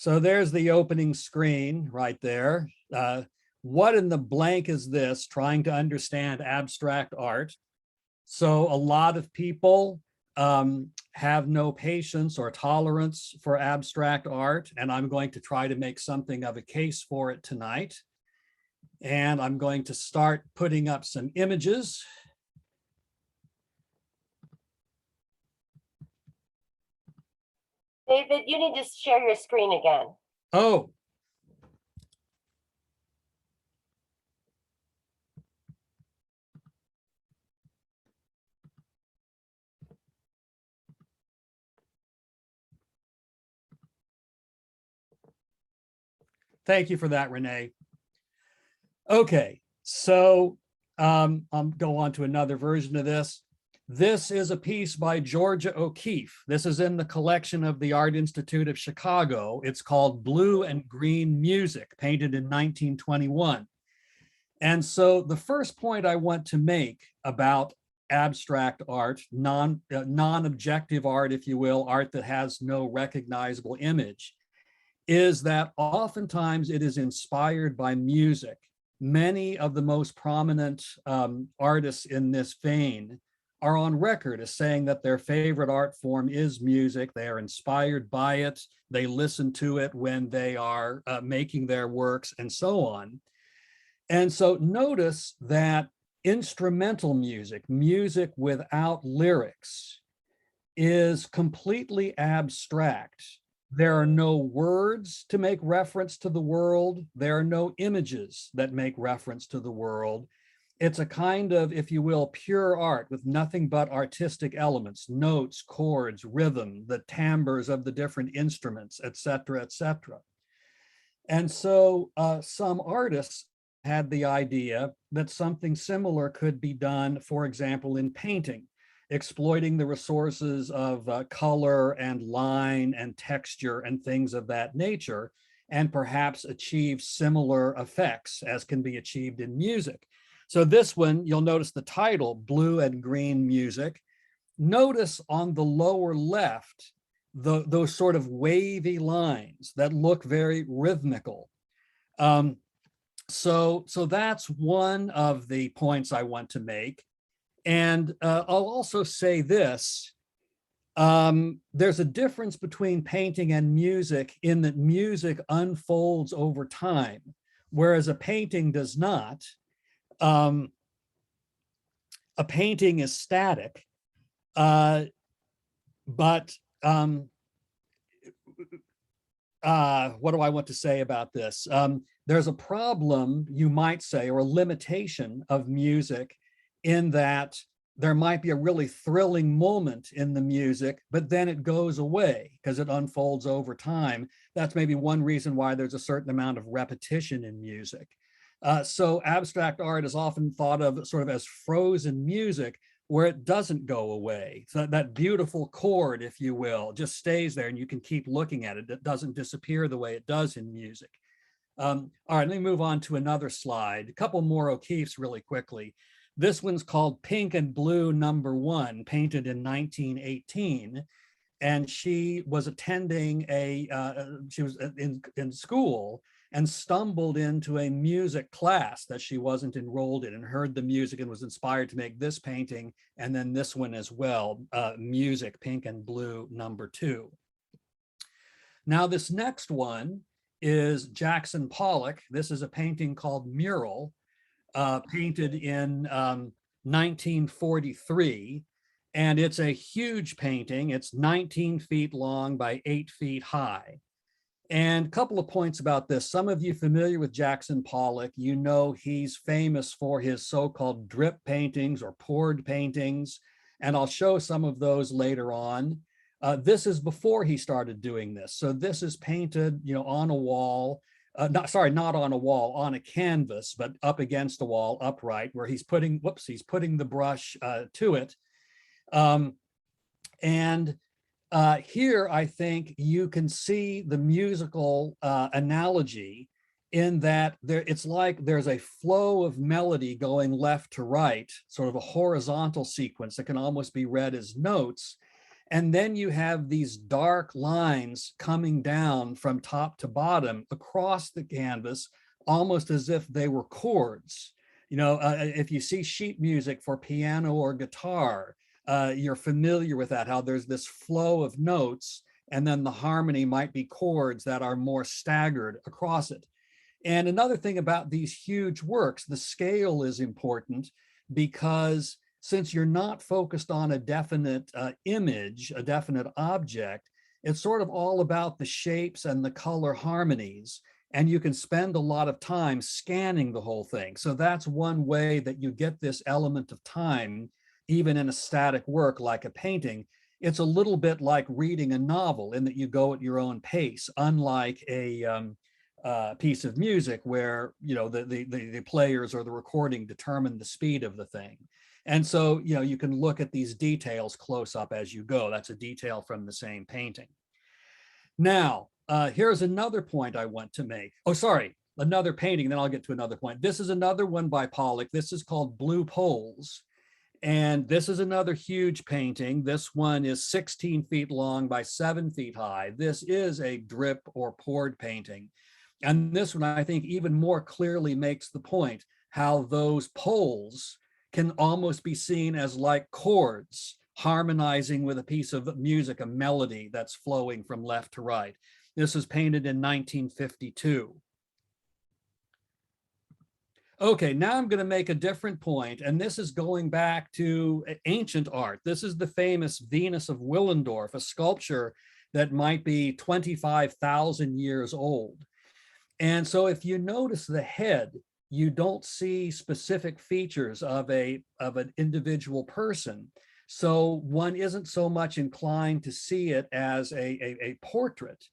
So there's the opening screen right there. What in the blank is this? Trying to understand abstract art. So a lot of people have no patience or tolerance for abstract art, and I'm going to try to make something of a case for it tonight. And I'm going to start putting up some images. David, you need to share your screen again. Oh. Thank you for that, Renee. Okay, so I'll go on to another version of this. This is a piece by Georgia O'Keeffe. This is in the collection of the Art Institute of Chicago. It's called Blue and Green Music, painted in 1921. And so the first point I want to make about abstract art, non-objective art, if you will, art that has no recognizable image, is that oftentimes it is inspired by music. Many of the most prominent artists in this vein are on record as saying that their favorite art form is music. They are inspired by it. They listen to it when they are making their works and so on. And so notice that instrumental music, music without lyrics, is completely abstract. There are no words to make reference to the world. There are no images that make reference to the world. It's a kind of, if you will, pure art with nothing but artistic elements, notes, chords, rhythm, the timbres of the different instruments, et cetera, et cetera. And so some artists had the idea that something similar could be done, for example, in painting, exploiting the resources of color and line and texture and things of that nature, and perhaps achieve similar effects as can be achieved in music. So this one, you'll notice the title, Blue and Green Music. Notice on the lower left, those sort of wavy lines that look very rhythmical. So that's one of the points I want to make. And I'll also say this, there's a difference between painting and music in that music unfolds over time, whereas a painting does not. A painting is static, but what do I want to say about this? There's a problem, you might say, or a limitation of music in that there might be a really thrilling moment in the music, but then it goes away because it unfolds over time. That's maybe one reason why there's a certain amount of repetition in music. So abstract art is often thought of sort of as frozen music where it doesn't go away. So that beautiful chord, if you will, just stays there and you can keep looking at it. It doesn't disappear the way it does in music. All right, let me move on to another slide. A couple more O'Keeffes really quickly. This one's called Pink and Blue #1, painted in 1918. And she was attending she was in school and stumbled into a music class that she wasn't enrolled in and heard the music and was inspired to make this painting and then this one as well, Music, Pink and Blue #2. Now this next one is Jackson Pollock. This is a painting called Mural, painted in 1943. And it's a huge painting. It's 19 feet long by 8 feet high. And a couple of points about this. Some of you familiar with Jackson Pollock, you know he's famous for his so-called drip paintings or poured paintings. And I'll show some of those later on. This is before he started doing this. So this is painted, on a wall, not on a wall, on a canvas, but up against a wall, upright, where he's putting the brush to it. Here, I think you can see the musical analogy in that it's like there's a flow of melody going left to right, sort of a horizontal sequence that can almost be read as notes. And then you have these dark lines coming down from top to bottom across the canvas, almost as if they were chords. If you see sheet music for piano or guitar, you're familiar with that, how there's this flow of notes, and then the harmony might be chords that are more staggered across it. And another thing about these huge works, the scale is important, because since you're not focused on a definite image, a definite object, it's sort of all about the shapes and the color harmonies. And you can spend a lot of time scanning the whole thing. So that's one way that you get this element of time, even in a static work like a painting. It's a little bit like reading a novel in that you go at your own pace, unlike a piece of music where the players or the recording determine the speed of the thing. And so you can look at these details close up as you go. That's a detail from the same painting. Now, here's another point I want to make. Oh, sorry, another painting, then I'll get to another point. This is another one by Pollock. This is called Blue Poles. And this is another huge painting. This one is 16 feet long by 7 feet high. This is a drip or poured painting. And this one, I think, even more clearly makes the point how those poles can almost be seen as like chords harmonizing with a piece of music, a melody that's flowing from left to right. This was painted in 1952. Okay, now I'm going to make a different point, and this is going back to ancient art. This is the famous Venus of Willendorf, a sculpture that might be 25,000 years old. And so if you notice the head, you don't see specific features of an individual person. So one isn't so much inclined to see it as a portrait.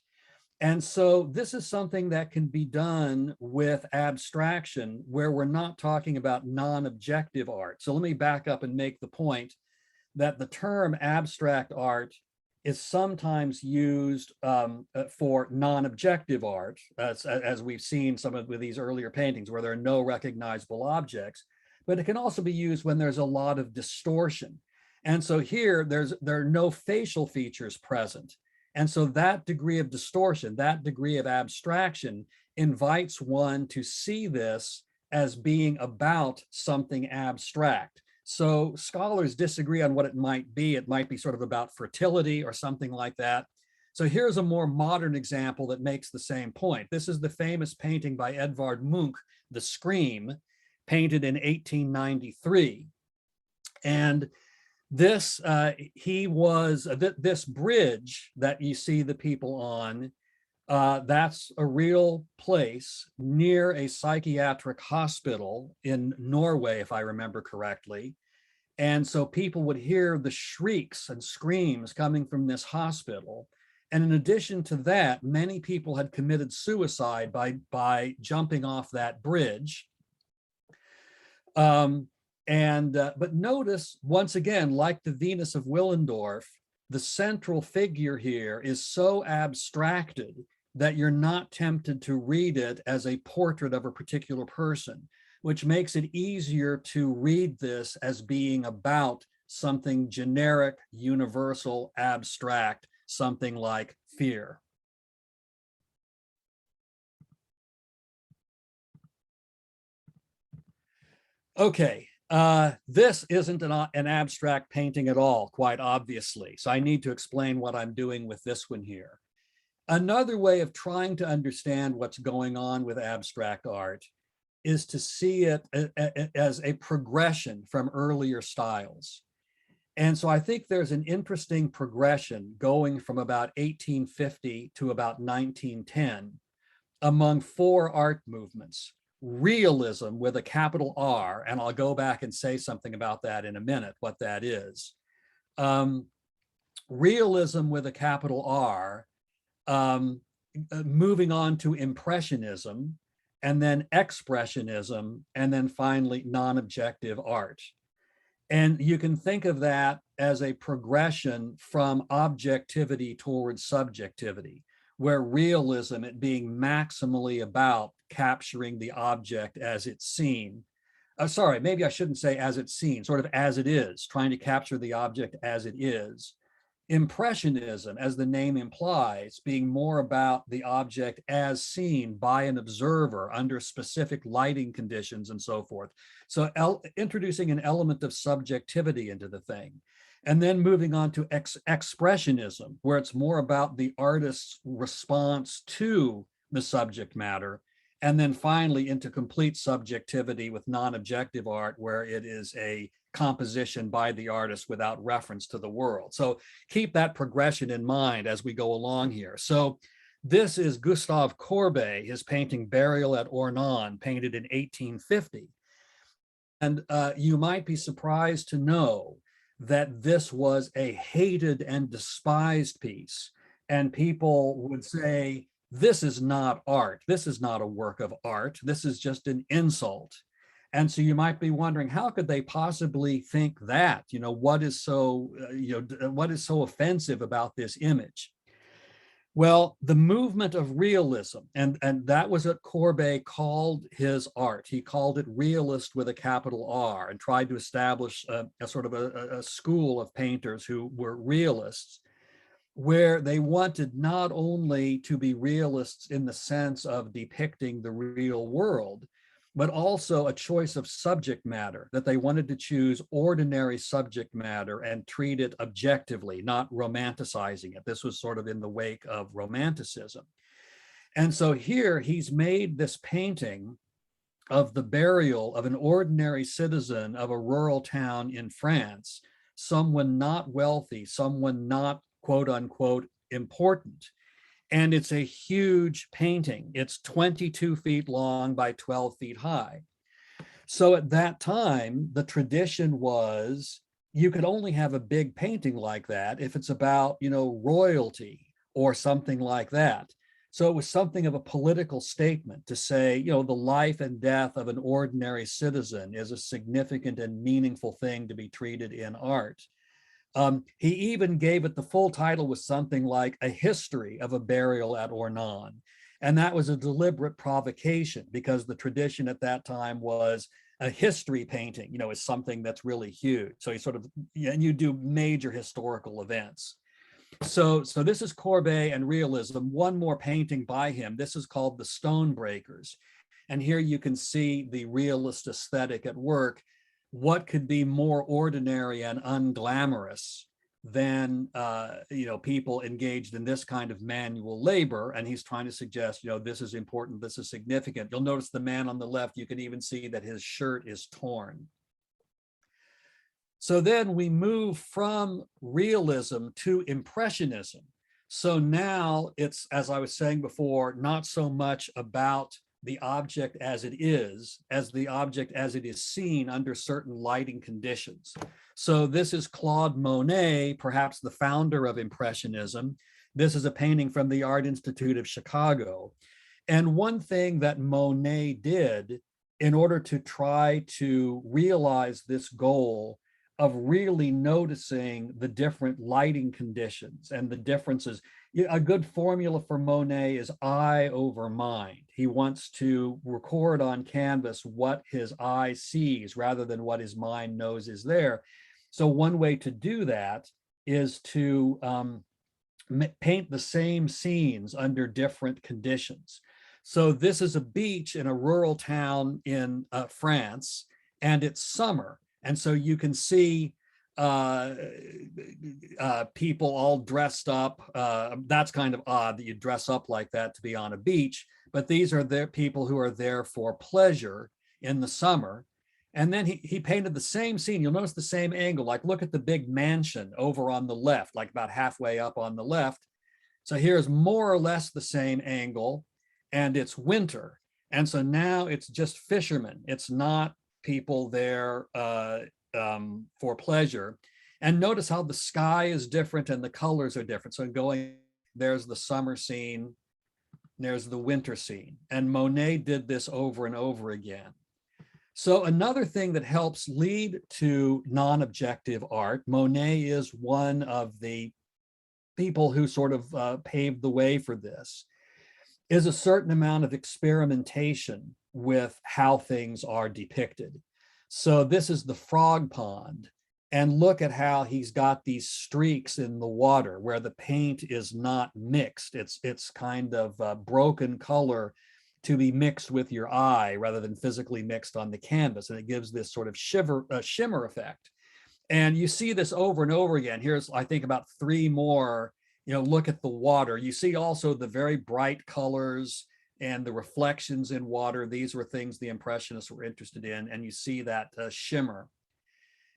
And so this is something that can be done with abstraction, where we're not talking about non-objective art. So let me back up and make the point that the term abstract art is sometimes used for non-objective art, as we've seen some of with these earlier paintings where there are no recognizable objects, but it can also be used when there's a lot of distortion. And so here there are no facial features present. And so that degree of distortion, that degree of abstraction invites one to see this as being about something abstract. So scholars disagree on what it might be. It might be sort of about fertility or something like that. So here's a more modern example that makes the same point. This is the famous painting by Edvard Munch, The Scream, painted in 1893. And this, this bridge that you see the people on, that's a real place near a psychiatric hospital in Norway, if I remember correctly. And so people would hear the shrieks and screams coming from this hospital. And in addition to that, many people had committed suicide by jumping off that bridge. But notice, once again, like the Venus of Willendorf, the central figure here is so abstracted that you're not tempted to read it as a portrait of a particular person, which makes it easier to read this as being about something generic, universal, abstract, something like fear. Okay. This isn't an abstract painting at all, quite obviously. So I need to explain what I'm doing with this one here. Another way of trying to understand what's going on with abstract art is to see it as a progression from earlier styles. And so I think there's an interesting progression going from about 1850 to about 1910 among four art movements. Realism with a capital R, and I'll go back and say something about that in a minute, what that is. Realism with a capital R, moving on to impressionism, and then expressionism, and then finally non-objective art. And you can think of that as a progression from objectivity towards subjectivity, where realism, it being maximally about capturing the object as it's seen. Sorry, maybe I shouldn't say as it's seen, sort of as it is, trying to capture the object as it is. Impressionism, as the name implies, being more about the object as seen by an observer under specific lighting conditions and so forth. So introducing an element of subjectivity into the thing. And then moving on to expressionism, where it's more about the artist's response to the subject matter. And then finally into complete subjectivity with non-objective art, where it is a composition by the artist without reference to the world. So keep that progression in mind as we go along here. So this is Gustave Courbet, his painting Burial at Ornans, painted in 1850. And you might be surprised to know that this was a hated and despised piece. And people would say, this is not art. This is not a work of art. This is just an insult. And so you might be wondering, how could they possibly think that? You know, what is so, what is so offensive about this image? Well, the movement of realism, and that was what Courbet called his art. He called it realist with a capital R, and tried to establish a sort of a school of painters who were realists, where they wanted not only to be realists in the sense of depicting the real world, but also a choice of subject matter, that they wanted to choose ordinary subject matter and treat it objectively, not romanticizing it. This was sort of in the wake of Romanticism. And so here he's made this painting of the burial of an ordinary citizen of a rural town in France, someone not wealthy, someone not quote unquote important. And it's a huge painting. It's 22 feet long by 12 feet high. So at that time, the tradition was you could only have a big painting like that if it's about, royalty or something like that. So it was something of a political statement to say, the life and death of an ordinary citizen is a significant and meaningful thing to be treated in art. He even gave it the full title was something like A History of a Burial at Ornans. And that was a deliberate provocation because the tradition at that time was a history painting, is something that's really huge. So you do major historical events. So this is Courbet and realism. One more painting by him. This is called The Stonebreakers. And here you can see the realist aesthetic at work. What could be more ordinary and unglamorous than people engaged in this kind of manual labor? And he's trying to suggest, this is important, this is significant. You'll notice the man on the left, you can even see that his shirt is torn. So then we move from realism to impressionism. So now it's, as I was saying before, not so much about the object as it is, as the object as it is seen under certain lighting conditions. So this is Claude Monet, perhaps the founder of Impressionism. This is a painting from the Art Institute of Chicago. And one thing that Monet did in order to try to realize this goal of really noticing the different lighting conditions and the differences. A good formula for Monet is eye over mind. He wants to record on canvas what his eye sees rather than what his mind knows is there. So one way to do that is to paint the same scenes under different conditions. So this is a beach in a rural town in France, and it's summer. And so you can see people all dressed up. That's kind of odd that you dress up like that to be on a beach, but these are their people who are there for pleasure in the summer. And then he painted the same scene. You'll notice the same angle, like look at the big mansion over on the left, like about halfway up on the left. So here's more or less the same angle, and it's winter. And so now it's just fishermen. It's not people there for pleasure. And notice how the sky is different and the colors are different. So there's the summer scene, there's the winter scene. And Monet did this over and over again. So another thing that helps lead to non-objective art, Monet is one of the people who sort of paved the way for this, is a certain amount of experimentation with how things are depicted. So this is the frog pond. And look at how he's got these streaks in the water where the paint is not mixed. It's kind of broken color to be mixed with your eye rather than physically mixed on the canvas. And it gives this sort of shimmer effect. And you see this over and over again. Here's, I think, about 3 more. Look at the water. You see also the very bright colors and the reflections in water. These were things the Impressionists were interested in. And you see that shimmer.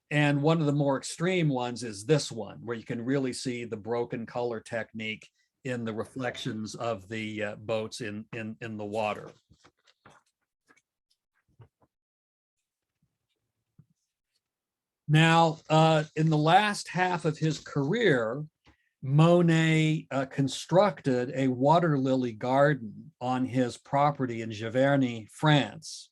And one of the more extreme ones is this one, where you can really see the broken color technique in the reflections of the boats in the water. Now, in the last half of his career, Monet constructed a water lily garden on his property in Giverny, France.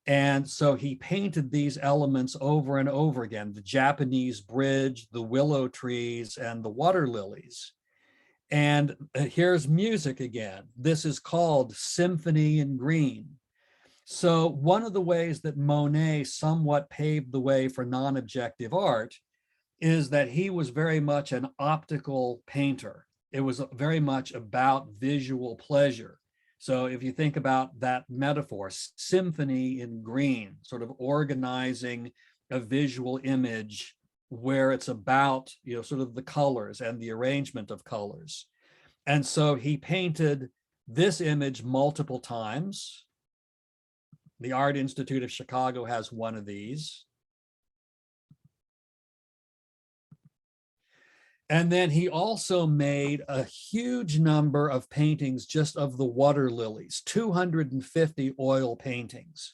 And so he painted these elements over and over again, the Japanese bridge, the willow trees, and the water lilies. And here's music again. This is called Symphony in Green. So one of the ways that Monet somewhat paved the way for non-objective art is that he was very much an optical painter. It was very much about visual pleasure. So if you think about that metaphor, symphony in green, sort of organizing a visual image where it's about, sort of the colors and the arrangement of colors. And so he painted this image multiple times. The Art Institute of Chicago has one of these. And then he also made a huge number of paintings just of the water lilies, 250 oil paintings.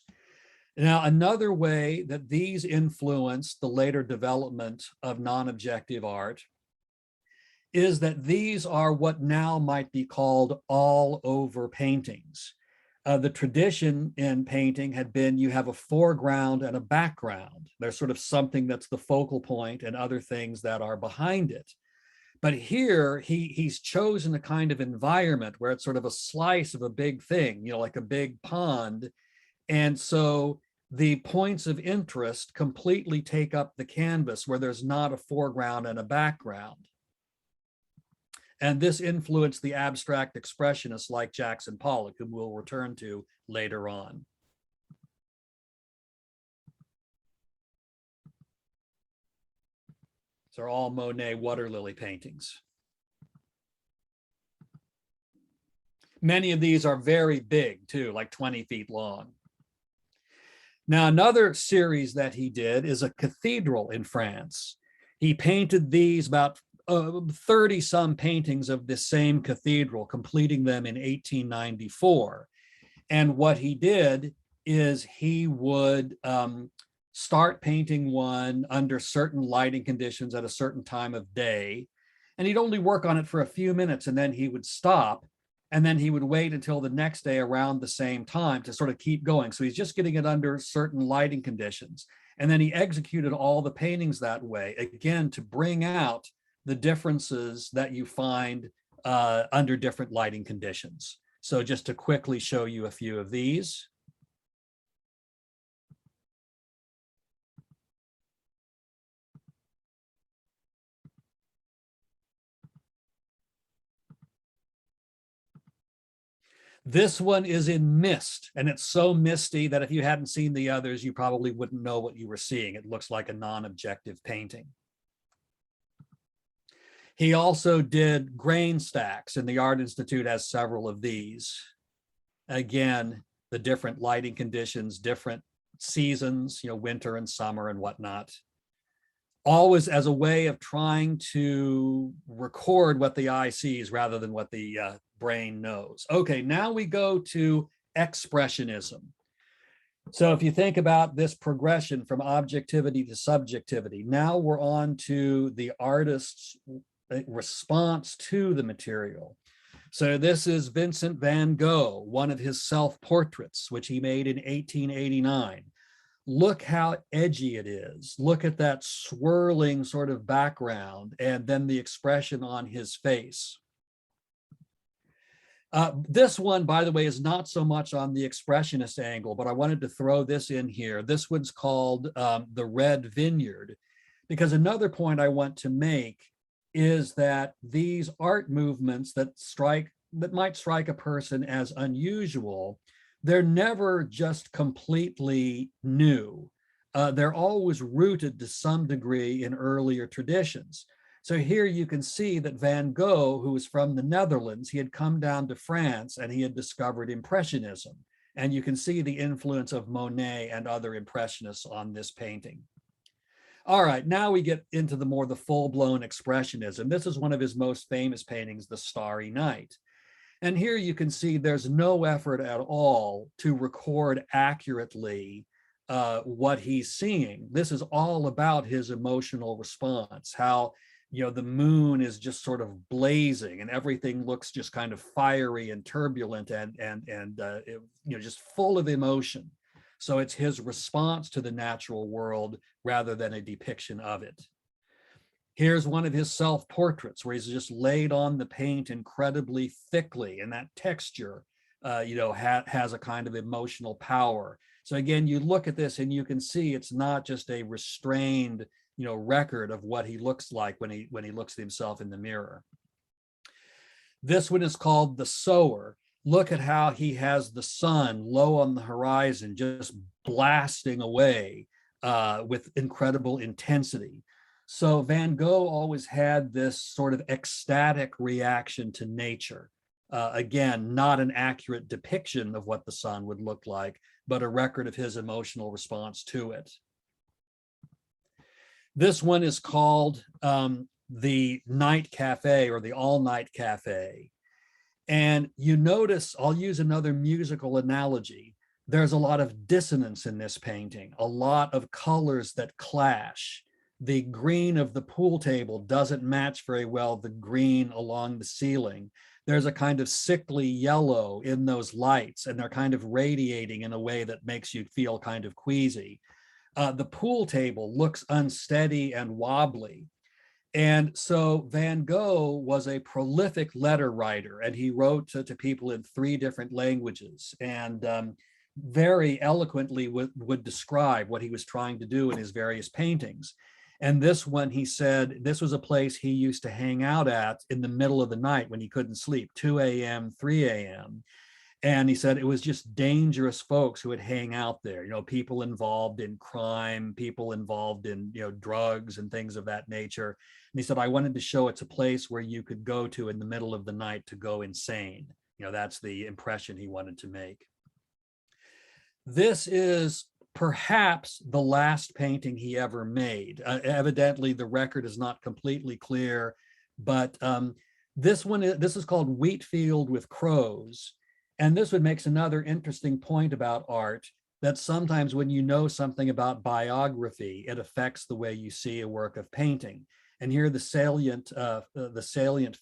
Now, another way that these influenced the later development of non-objective art is that these are what now might be called all-over paintings. The tradition in painting had been you have a foreground and a background. There's sort of something that's the focal point and other things that are behind it. But here he's chosen a kind of environment where it's sort of a slice of a big thing, like a big pond. And so the points of interest completely take up the canvas where there's not a foreground and a background. And this influenced the abstract expressionists like Jackson Pollock, whom we'll return to later on. These are all Monet water lily paintings. Many of these are very big too, like 20 feet long. Now, another series that he did is a cathedral in France. He painted these about 30 some paintings of this same cathedral, completing them in 1894. And what he did is he would start painting one under certain lighting conditions at a certain time of day. And he'd only work on it for a few minutes and then he would stop. And then he would wait until the next day around the same time to sort of keep going. So he's just getting it under certain lighting conditions. And then he executed all the paintings that way, again, to bring out the differences that you find under different lighting conditions. So just to quickly show you a few of these. This one is in mist, and it's so misty that if you hadn't seen the others, you probably wouldn't know what you were seeing. It looks like a non-objective painting. He also did grain stacks, and the Art Institute has several of these. Again, the different lighting conditions, different seasons, winter and summer and whatnot. Always as a way of trying to record what the eye sees rather than what the brain knows. Okay, now we go to Expressionism. So if you think about this progression from objectivity to subjectivity, now we're on to the artist's response to the material. So this is Vincent van Gogh, one of his self-portraits, which he made in 1889. Look how edgy it is. Look at that swirling sort of background and then the expression on his face. This one, by the way, is not so much on the expressionist angle, but I wanted to throw this in here. This one's called The Red Vineyard. Because another point I want to make is that these art movements that might strike a person as unusual, they're never just completely new. They're always rooted to some degree in earlier traditions. So here you can see that Van Gogh, who was from the Netherlands, he had come down to France and he had discovered Impressionism. And you can see the influence of Monet and other Impressionists on this painting. All right, now we get into the full-blown Expressionism. This is one of his most famous paintings, The Starry Night. And here you can see there's no effort at all to record accurately what he's seeing. This is all about his emotional response, how the moon is just sort of blazing and everything looks just kind of fiery and turbulent and just full of emotion. So it's his response to the natural world rather than a depiction of it. Here's one of his self-portraits where he's just laid on the paint incredibly thickly, and that texture, has a kind of emotional power. So again, you look at this and you can see it's not just a restrained, record of what he looks like when he looks at himself in the mirror. This one is called The Sower. Look at how he has the sun low on the horizon, just blasting away with incredible intensity. So Van Gogh always had this sort of ecstatic reaction to nature. Again, not an accurate depiction of what the sun would look like, but a record of his emotional response to it. This one is called the Night Cafe, or the All Night Cafe. And you notice, I'll use another musical analogy. There's a lot of dissonance in this painting, a lot of colors that clash. The green of the pool table doesn't match very well the green along the ceiling. There's a kind of sickly yellow in those lights, and they're kind of radiating in a way that makes you feel kind of queasy. The pool table looks unsteady and wobbly. And so Van Gogh was a prolific letter writer, and he wrote to people in 3 different languages, and very eloquently would describe what he was trying to do in his various paintings. And this one, he said, this was a place he used to hang out at in the middle of the night when he couldn't sleep, 2 a.m., 3 a.m. And he said it was just dangerous folks who would hang out there, people involved in crime, people involved in, drugs and things of that nature. And he said, I wanted to show it's a place where you could go to in the middle of the night to go insane. That's the impression he wanted to make. This is perhaps the last painting he ever made. Evidently, the record is not completely clear, but this is called Wheatfield with Crows. And this one makes another interesting point about art, that sometimes when you know something about biography, it affects the way you see a work of painting. And here the salient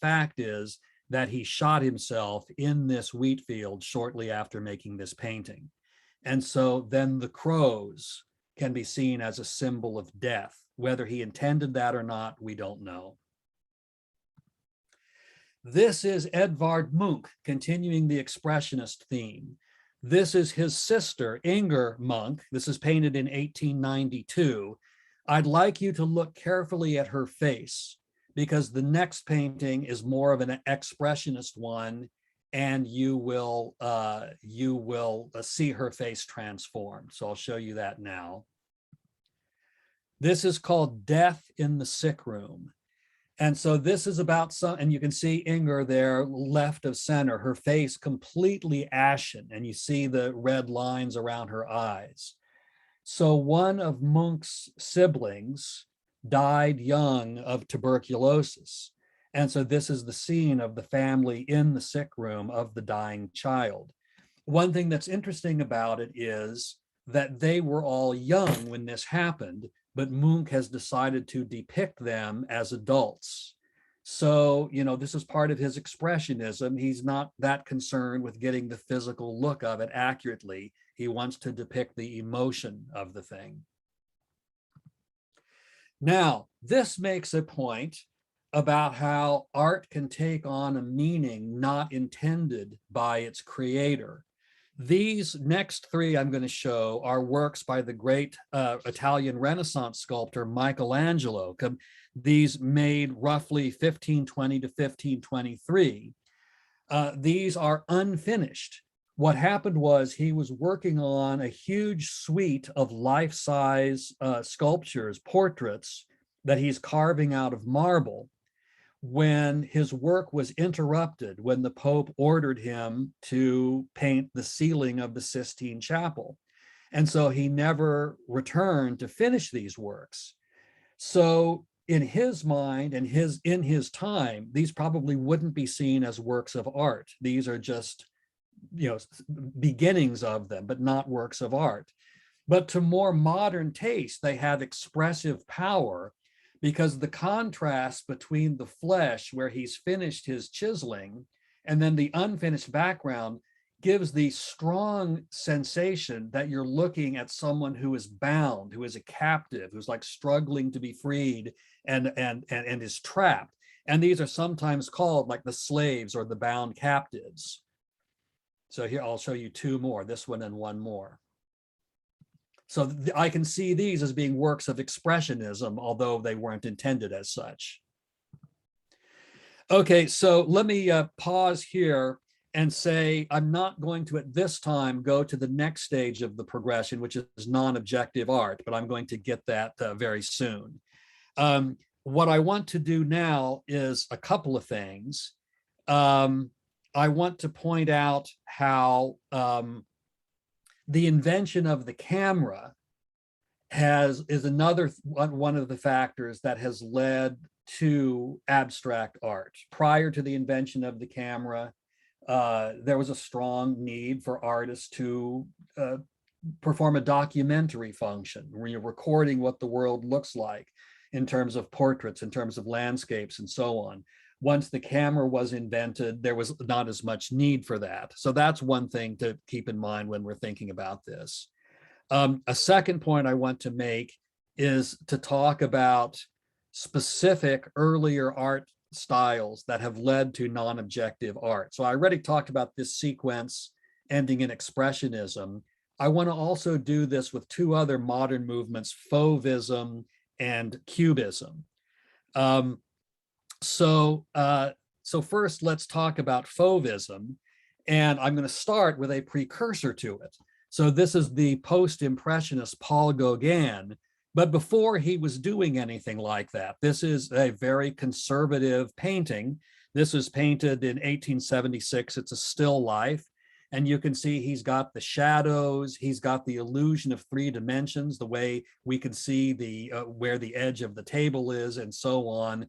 fact is that he shot himself in this wheat field shortly after making this painting. And so then the crows can be seen as a symbol of death. Whether he intended that or not, we don't know. This is Edvard Munch, continuing the Expressionist theme. This is his sister, Inger Munch. This is painted in 1892. I'd like you to look carefully at her face, because the next painting is more of an expressionist one, and you will see her face transformed. So I'll show you that now. This is called Death in the Sick Room. And so this is about and you can see Inger there, left of center, her face completely ashen, and you see the red lines around her eyes. So one of Munch's siblings died young of tuberculosis. And so this is the scene of the family in the sick room of the dying child. One thing that's interesting about it is that they were all young when this happened, but Munch has decided to depict them as adults. So, this is part of his expressionism. He's not that concerned with getting the physical look of it accurately. He wants to depict the emotion of the thing. Now, this makes a point about how art can take on a meaning not intended by its creator. These next three I'm going to show are works by the great Italian Renaissance sculptor Michelangelo. These made roughly 1520 to 1523. These are unfinished. What happened was he was working on a huge suite of life-size sculptures, portraits that he's carving out of marble, when his work was interrupted, when the Pope ordered him to paint the ceiling of the Sistine Chapel. And so he never returned to finish these works. So in his mind and in his time, these probably wouldn't be seen as works of art. These are just, beginnings of them, but not works of art. But to more modern taste, they have expressive power, because the contrast between the flesh, where he's finished his chiseling, and then the unfinished background gives the strong sensation that you're looking at someone who is bound, who is a captive, who's like struggling to be freed and is trapped. And these are sometimes called like the slaves or the bound captives. So here, I'll show you two more, this one and one more. So I can see these as being works of expressionism, although they weren't intended as such. Okay, so let me pause here and say I'm not going to at this time go to the next stage of the progression, which is non-objective art, but I'm going to get that very soon. What I want to do now is a couple of things. I want to point out how the invention of the camera is another one of the factors that has led to abstract art. Prior to the invention of the camera, there was a strong need for artists to perform a documentary function, where you're recording what the world looks like in terms of portraits, in terms of landscapes, and so on. Once the camera was invented, there was not as much need for that. So that's one thing to keep in mind when we're thinking about this. A second point I want to make is to talk about specific earlier art styles that have led to non-objective art. So I already talked about this sequence ending in Expressionism. I want to also do this with two other modern movements, Fovism and Cubism. So first, let's talk about Fovism, and I'm going to start with a precursor to it. So this is the post-impressionist Paul Gauguin, but before he was doing anything like that. This is a very conservative painting. This was painted in 1876. It's a still life, and you can see he's got the shadows, he's got the illusion of three dimensions, the way we can see the where the edge of the table is, and so on.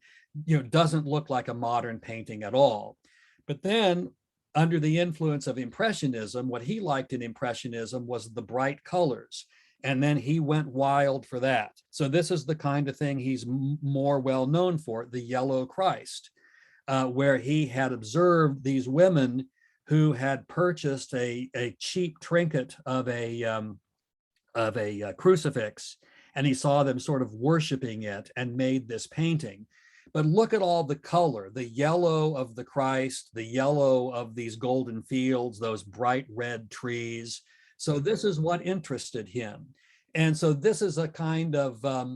Doesn't look like a modern painting at all. But then, under the influence of Impressionism, what he liked in Impressionism was the bright colors. And then he went wild for that. So this is the kind of thing he's more well known for, the Yellow Christ, where he had observed these women who had purchased a cheap trinket of a crucifix, and he saw them sort of worshiping it and made this painting. But look at all the color, the yellow of the Christ, the yellow of these golden fields, those bright red trees. So this is what interested him. And so this is a kind of what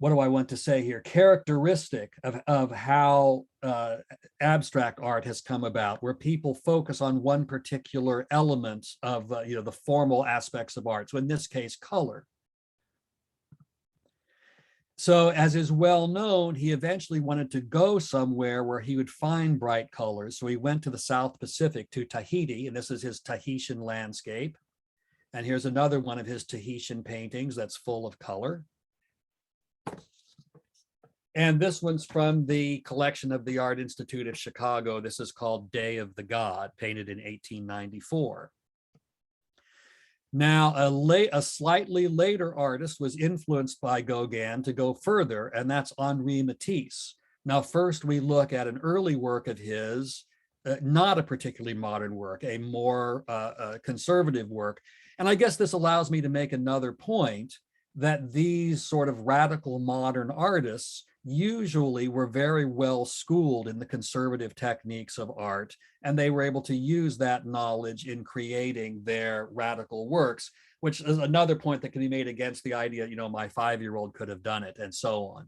do I want to say here? Characteristic of how abstract art has come about, where people focus on one particular element of the formal aspects of art. So in this case, color. So as is well known, he eventually wanted to go somewhere where he would find bright colors. So he went to the South Pacific, to Tahiti, and this is his Tahitian Landscape. And here's another one of his Tahitian paintings that's full of color. And this one's from the collection of the Art Institute of Chicago. This is called Day of the God, painted in 1894. Now, a slightly later artist was influenced by Gauguin to go further, and that's Henri Matisse. Now, first we look at an early work of his, not a particularly modern work, a more conservative work. And I guess this allows me to make another point, that these sort of radical modern artists usually were very well schooled in the conservative techniques of art, and they were able to use that knowledge in creating their radical works, which is another point that can be made against the idea, my 5-year-old could have done it, and so on.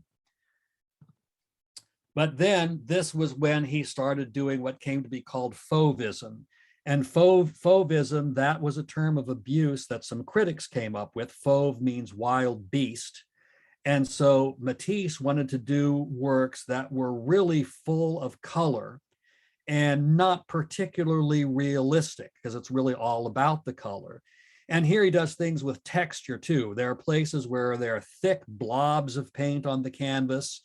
But then this was when he started doing what came to be called Fovism. And Fovism, that was a term of abuse that some critics came up with. Fauve means wild beast. And so Matisse wanted to do works that were really full of color and not particularly realistic, because it's really all about the color. And here he does things with texture too. There are places where there are thick blobs of paint on the canvas,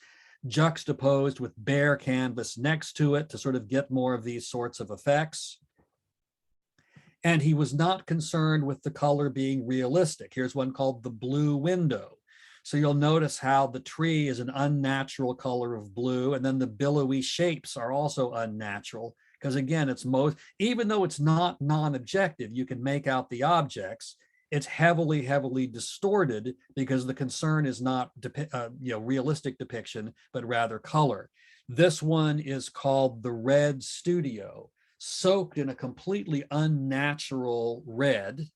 juxtaposed with bare canvas next to it to sort of get more of these sorts of effects. And he was not concerned with the color being realistic. Here's one called The Blue Window. So you'll notice how the tree is an unnatural color of blue, and then the billowy shapes are also unnatural, because again, even though it's not non-objective, you can make out the objects, it's heavily, heavily distorted because the concern is not realistic depiction, but rather color. This one is called The Red Studio, soaked in a completely unnatural red.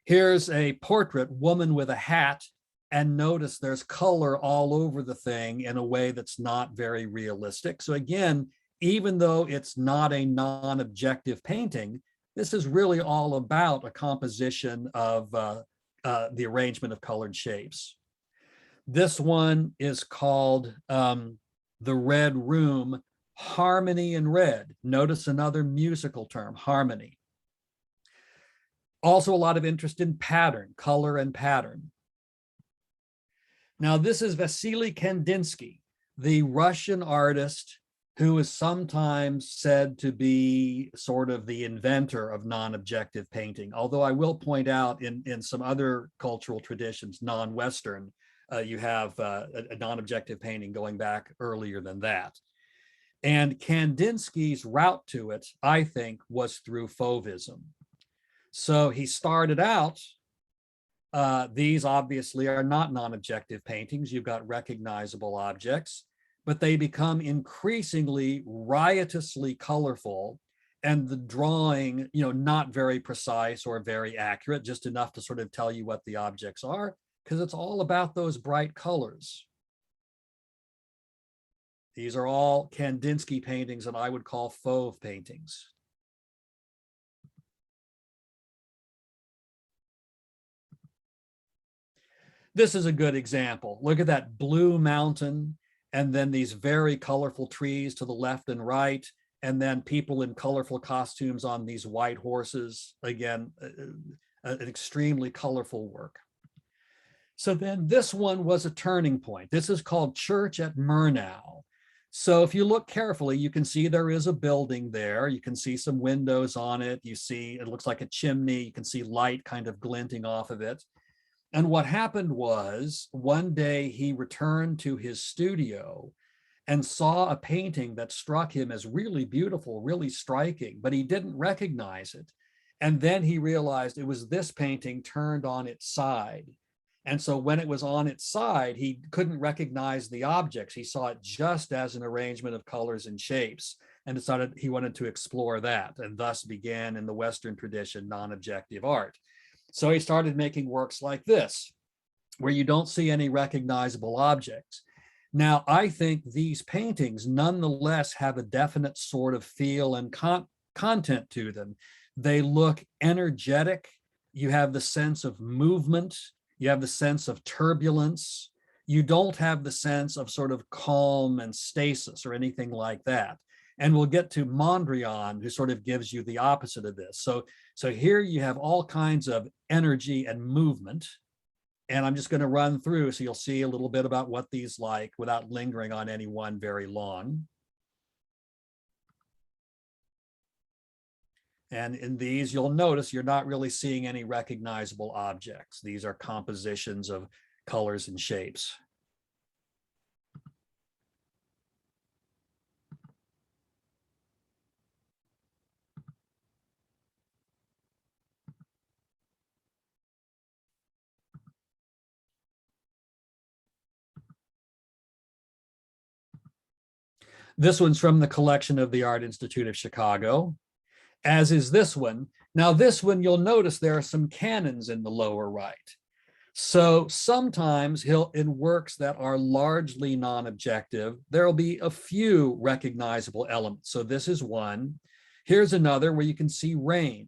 Here's a portrait, woman with a hat, and notice there's color all over the thing in a way that's not very realistic. So again, even though it's not a non-objective painting, this is really all about a composition of the arrangement of colored shapes. This one is called The Red Room, Harmony in Red. Notice another musical term, harmony. Also a lot of interest in pattern, color and pattern. Now this is Wassily Kandinsky, the Russian artist who is sometimes said to be sort of the inventor of non-objective painting. Although I will point out in some other cultural traditions, non-Western, you have a non-objective painting going back earlier than that. And Kandinsky's route to it, I think, was through Fovism. So he started out, these obviously are not non-objective paintings. You've got recognizable objects, but they become increasingly riotously colorful, and the drawing, not very precise or very accurate, just enough to sort of tell you what the objects are, because it's all about those bright colors. These are all Kandinsky paintings that I would call fauve paintings. This is a good example. Look at that blue mountain, and then these very colorful trees to the left and right, and then people in colorful costumes on these white horses. Again, an extremely colorful work. So then this one was a turning point. This is called Church at Murnau. So if you look carefully, you can see there is a building there. You can see some windows on it. You see, it looks like a chimney. You can see light kind of glinting off of it. And what happened was, one day he returned to his studio and saw a painting that struck him as really beautiful, really striking, but he didn't recognize it. And then he realized it was this painting turned on its side. And so when it was on its side, he couldn't recognize the objects. He saw it just as an arrangement of colors and shapes, and decided he wanted to explore that, and thus began in the Western tradition non-objective art. So he started making works like this, where you don't see any recognizable objects. Now, I think these paintings nonetheless have a definite sort of feel and content to them. They look energetic. You have the sense of movement. You have the sense of turbulence. You don't have the sense of sort of calm and stasis or anything like that. And we'll get to Mondrian, who sort of gives you the opposite of this. So here you have all kinds of energy and movement. And I'm just going to run through so you'll see a little bit about what these like without lingering on any one very long. And in these, you'll notice you're not really seeing any recognizable objects. These are compositions of colors and shapes. This one's from the collection of the Art Institute of Chicago, as is this one. Now, this one, you'll notice there are some cannons in the lower right. So sometimes in works that are largely non-objective, there'll be a few recognizable elements. So this is one. Here's another where you can see rain.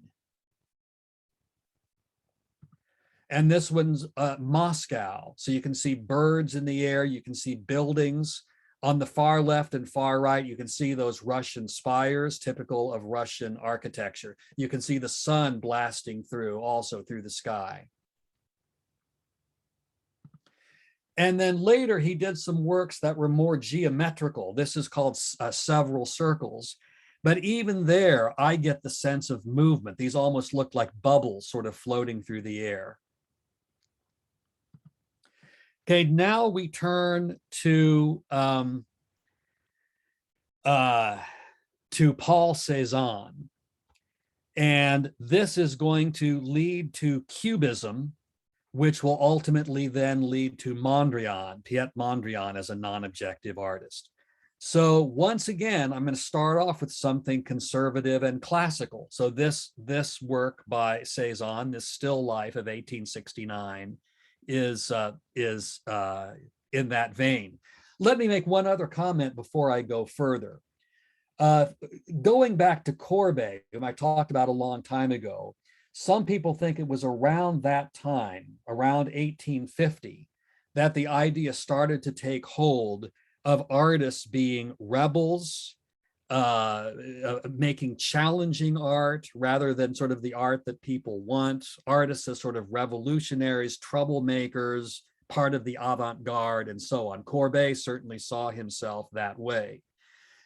And this one's Moscow. So you can see birds in the air, you can see buildings. On the far left and far right, you can see those Russian spires, typical of Russian architecture. You can see the sun blasting through, also through the sky. And then later he did some works that were more geometrical. This is called Several Circles. But even there, I get the sense of movement. These almost look like bubbles sort of floating through the air. Okay, now we turn to Paul Cézanne. And this is going to lead to Cubism, which will ultimately then lead to Mondrian, Piet Mondrian, as a non-objective artist. So once again, I'm going to start off with something conservative and classical. So this work by Cézanne, this still life of 1869, is in that vein. Let me make one other comment before I go further. Going back to Courbet, whom I talked about a long time ago, some people think it was around that time, around 1850, that the idea started to take hold of artists being rebels, making challenging art rather than sort of the art that people want, artists as sort of revolutionaries, troublemakers, part of the avant-garde, and so on. Courbet certainly saw himself that way.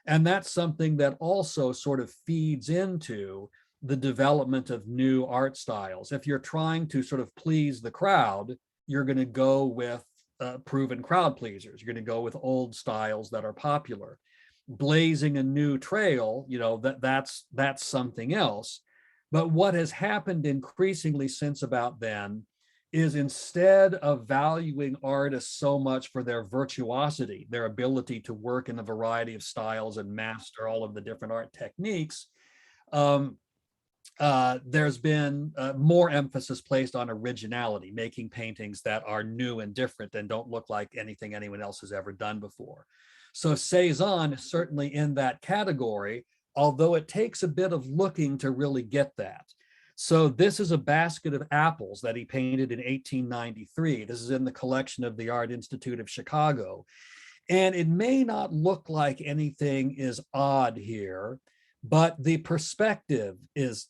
And that's something that also sort of feeds into the development of new art styles. If you're trying to sort of please the crowd, you're going to go with proven crowd pleasers. You're going to go with old styles that are popular. Blazing a new trail, you know, that's something else. But what has happened increasingly since about then is, instead of valuing artists so much for their virtuosity, their ability to work in a variety of styles and master all of the different art techniques, there's been more emphasis placed on originality, making paintings that are new and different and don't look like anything anyone else has ever done before. So Cézanne is certainly in that category, although it takes a bit of looking to really get that. So this is a basket of apples that he painted in 1893. This is in the collection of the Art Institute of Chicago. And it may not look like anything is odd here, but the perspective is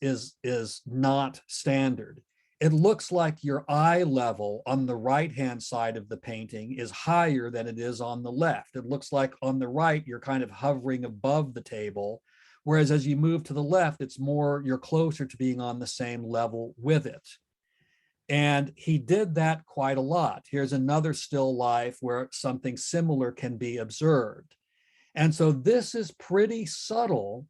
not standard. It looks like your eye level on the right-hand side of the painting is higher than it is on the left. It looks like on the right, you're kind of hovering above the table, whereas as you move to the left, it's more, you're closer to being on the same level with it. And he did that quite a lot. Here's another still life where something similar can be observed. And so this is pretty subtle,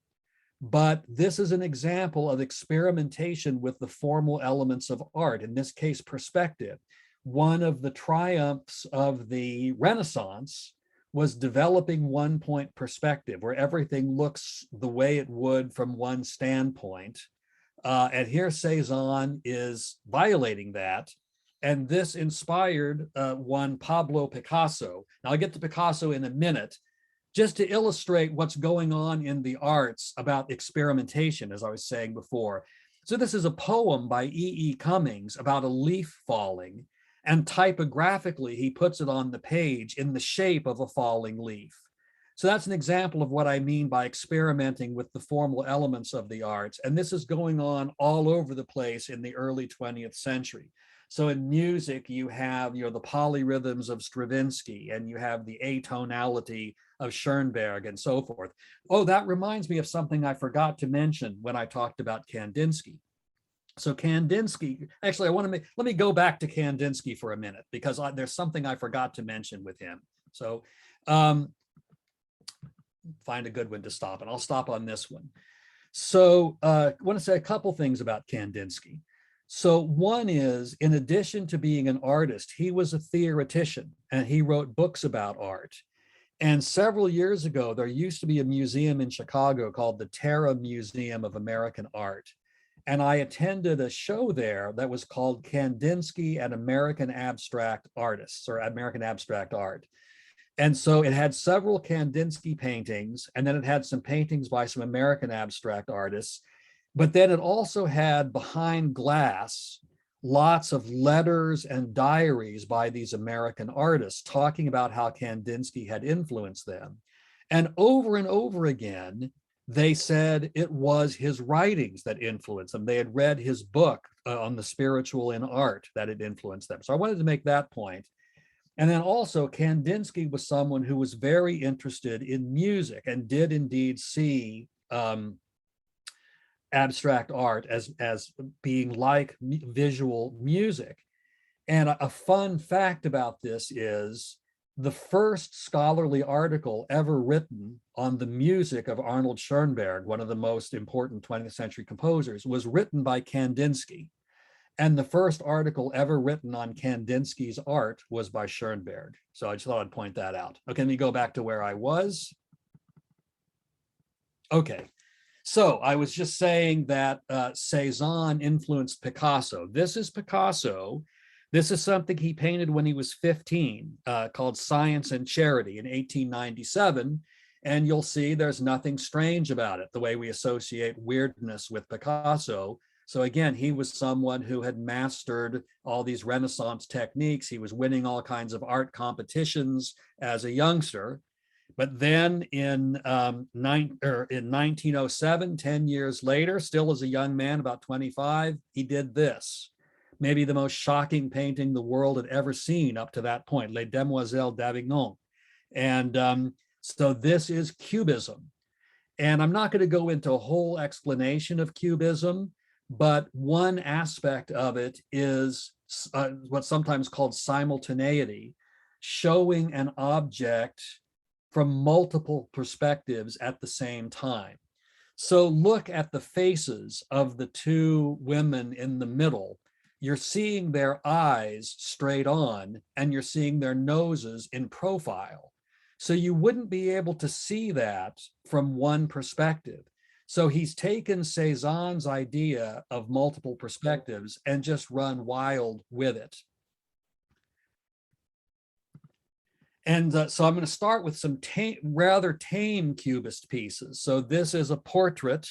but this is an example of experimentation with the formal elements of art, in this case, perspective. One of the triumphs of the Renaissance was developing one-point perspective, where everything looks the way it would from one standpoint. And here Cézanne is violating that. And this inspired one Pablo Picasso. Now I'll get to Picasso in a minute, just to illustrate what's going on in the arts about experimentation, as I was saying before. So this is a poem by E.E. Cummings about a leaf falling, and typographically, he puts it on the page in the shape of a falling leaf. So that's an example of what I mean by experimenting with the formal elements of the arts. And this is going on all over the place in the early 20th century. So in music, you have, the polyrhythms of Stravinsky, and you have the atonality of Schoenberg and so forth. Oh, that reminds me of something I forgot to mention when I talked about Kandinsky. So Kandinsky, actually, let me go back to Kandinsky for a minute, because there's something I forgot to mention with him. So find a good one to stop, and I'll stop on this one. So I want to say a couple things about Kandinsky. So one is, in addition to being an artist, he was a theoretician, and he wrote books about art. And several years ago, there used to be a museum in Chicago called the Terra Museum of American Art. And I attended a show there that was called Kandinsky and American Abstract Artists, or American Abstract Art. And so it had several Kandinsky paintings, and then it had some paintings by some American abstract artists. But then it also had behind glass lots of letters and diaries by these American artists talking about how Kandinsky had influenced them. And over again, they said it was his writings that influenced them. They had read his book on the spiritual in art that had influenced them. So I wanted to make that point. And then also Kandinsky was someone who was very interested in music and did indeed see abstract art as being like visual music. And a fun fact about this is the first scholarly article ever written on the music of Arnold Schoenberg, one of the most important 20th century composers, was written by Kandinsky. And the first article ever written on Kandinsky's art was by Schoenberg. So I just thought I'd point that out. Okay, let me go back to where I was. Okay, so I was just saying that Cézanne influenced Picasso. This is Picasso. This is something he painted when he was 15, called Science and Charity in 1897. And you'll see there's nothing strange about it, the way we associate weirdness with Picasso. So again, he was someone who had mastered all these Renaissance techniques. He was winning all kinds of art competitions as a youngster. But then in 1907, 10 years later, still as a young man, about 25, he did this. Maybe the most shocking painting the world had ever seen up to that point, Les Demoiselles d'Avignon. And so this is Cubism. And I'm not going to go into a whole explanation of Cubism, but one aspect of it is what's sometimes called simultaneity, showing an object from multiple perspectives at the same time. So look at the faces of the two women in the middle. You're seeing their eyes straight on, and you're seeing their noses in profile. So you wouldn't be able to see that from one perspective. So he's taken Cézanne's idea of multiple perspectives and just run wild with it. And so I'm going to start with some rather tame Cubist pieces. So this is a portrait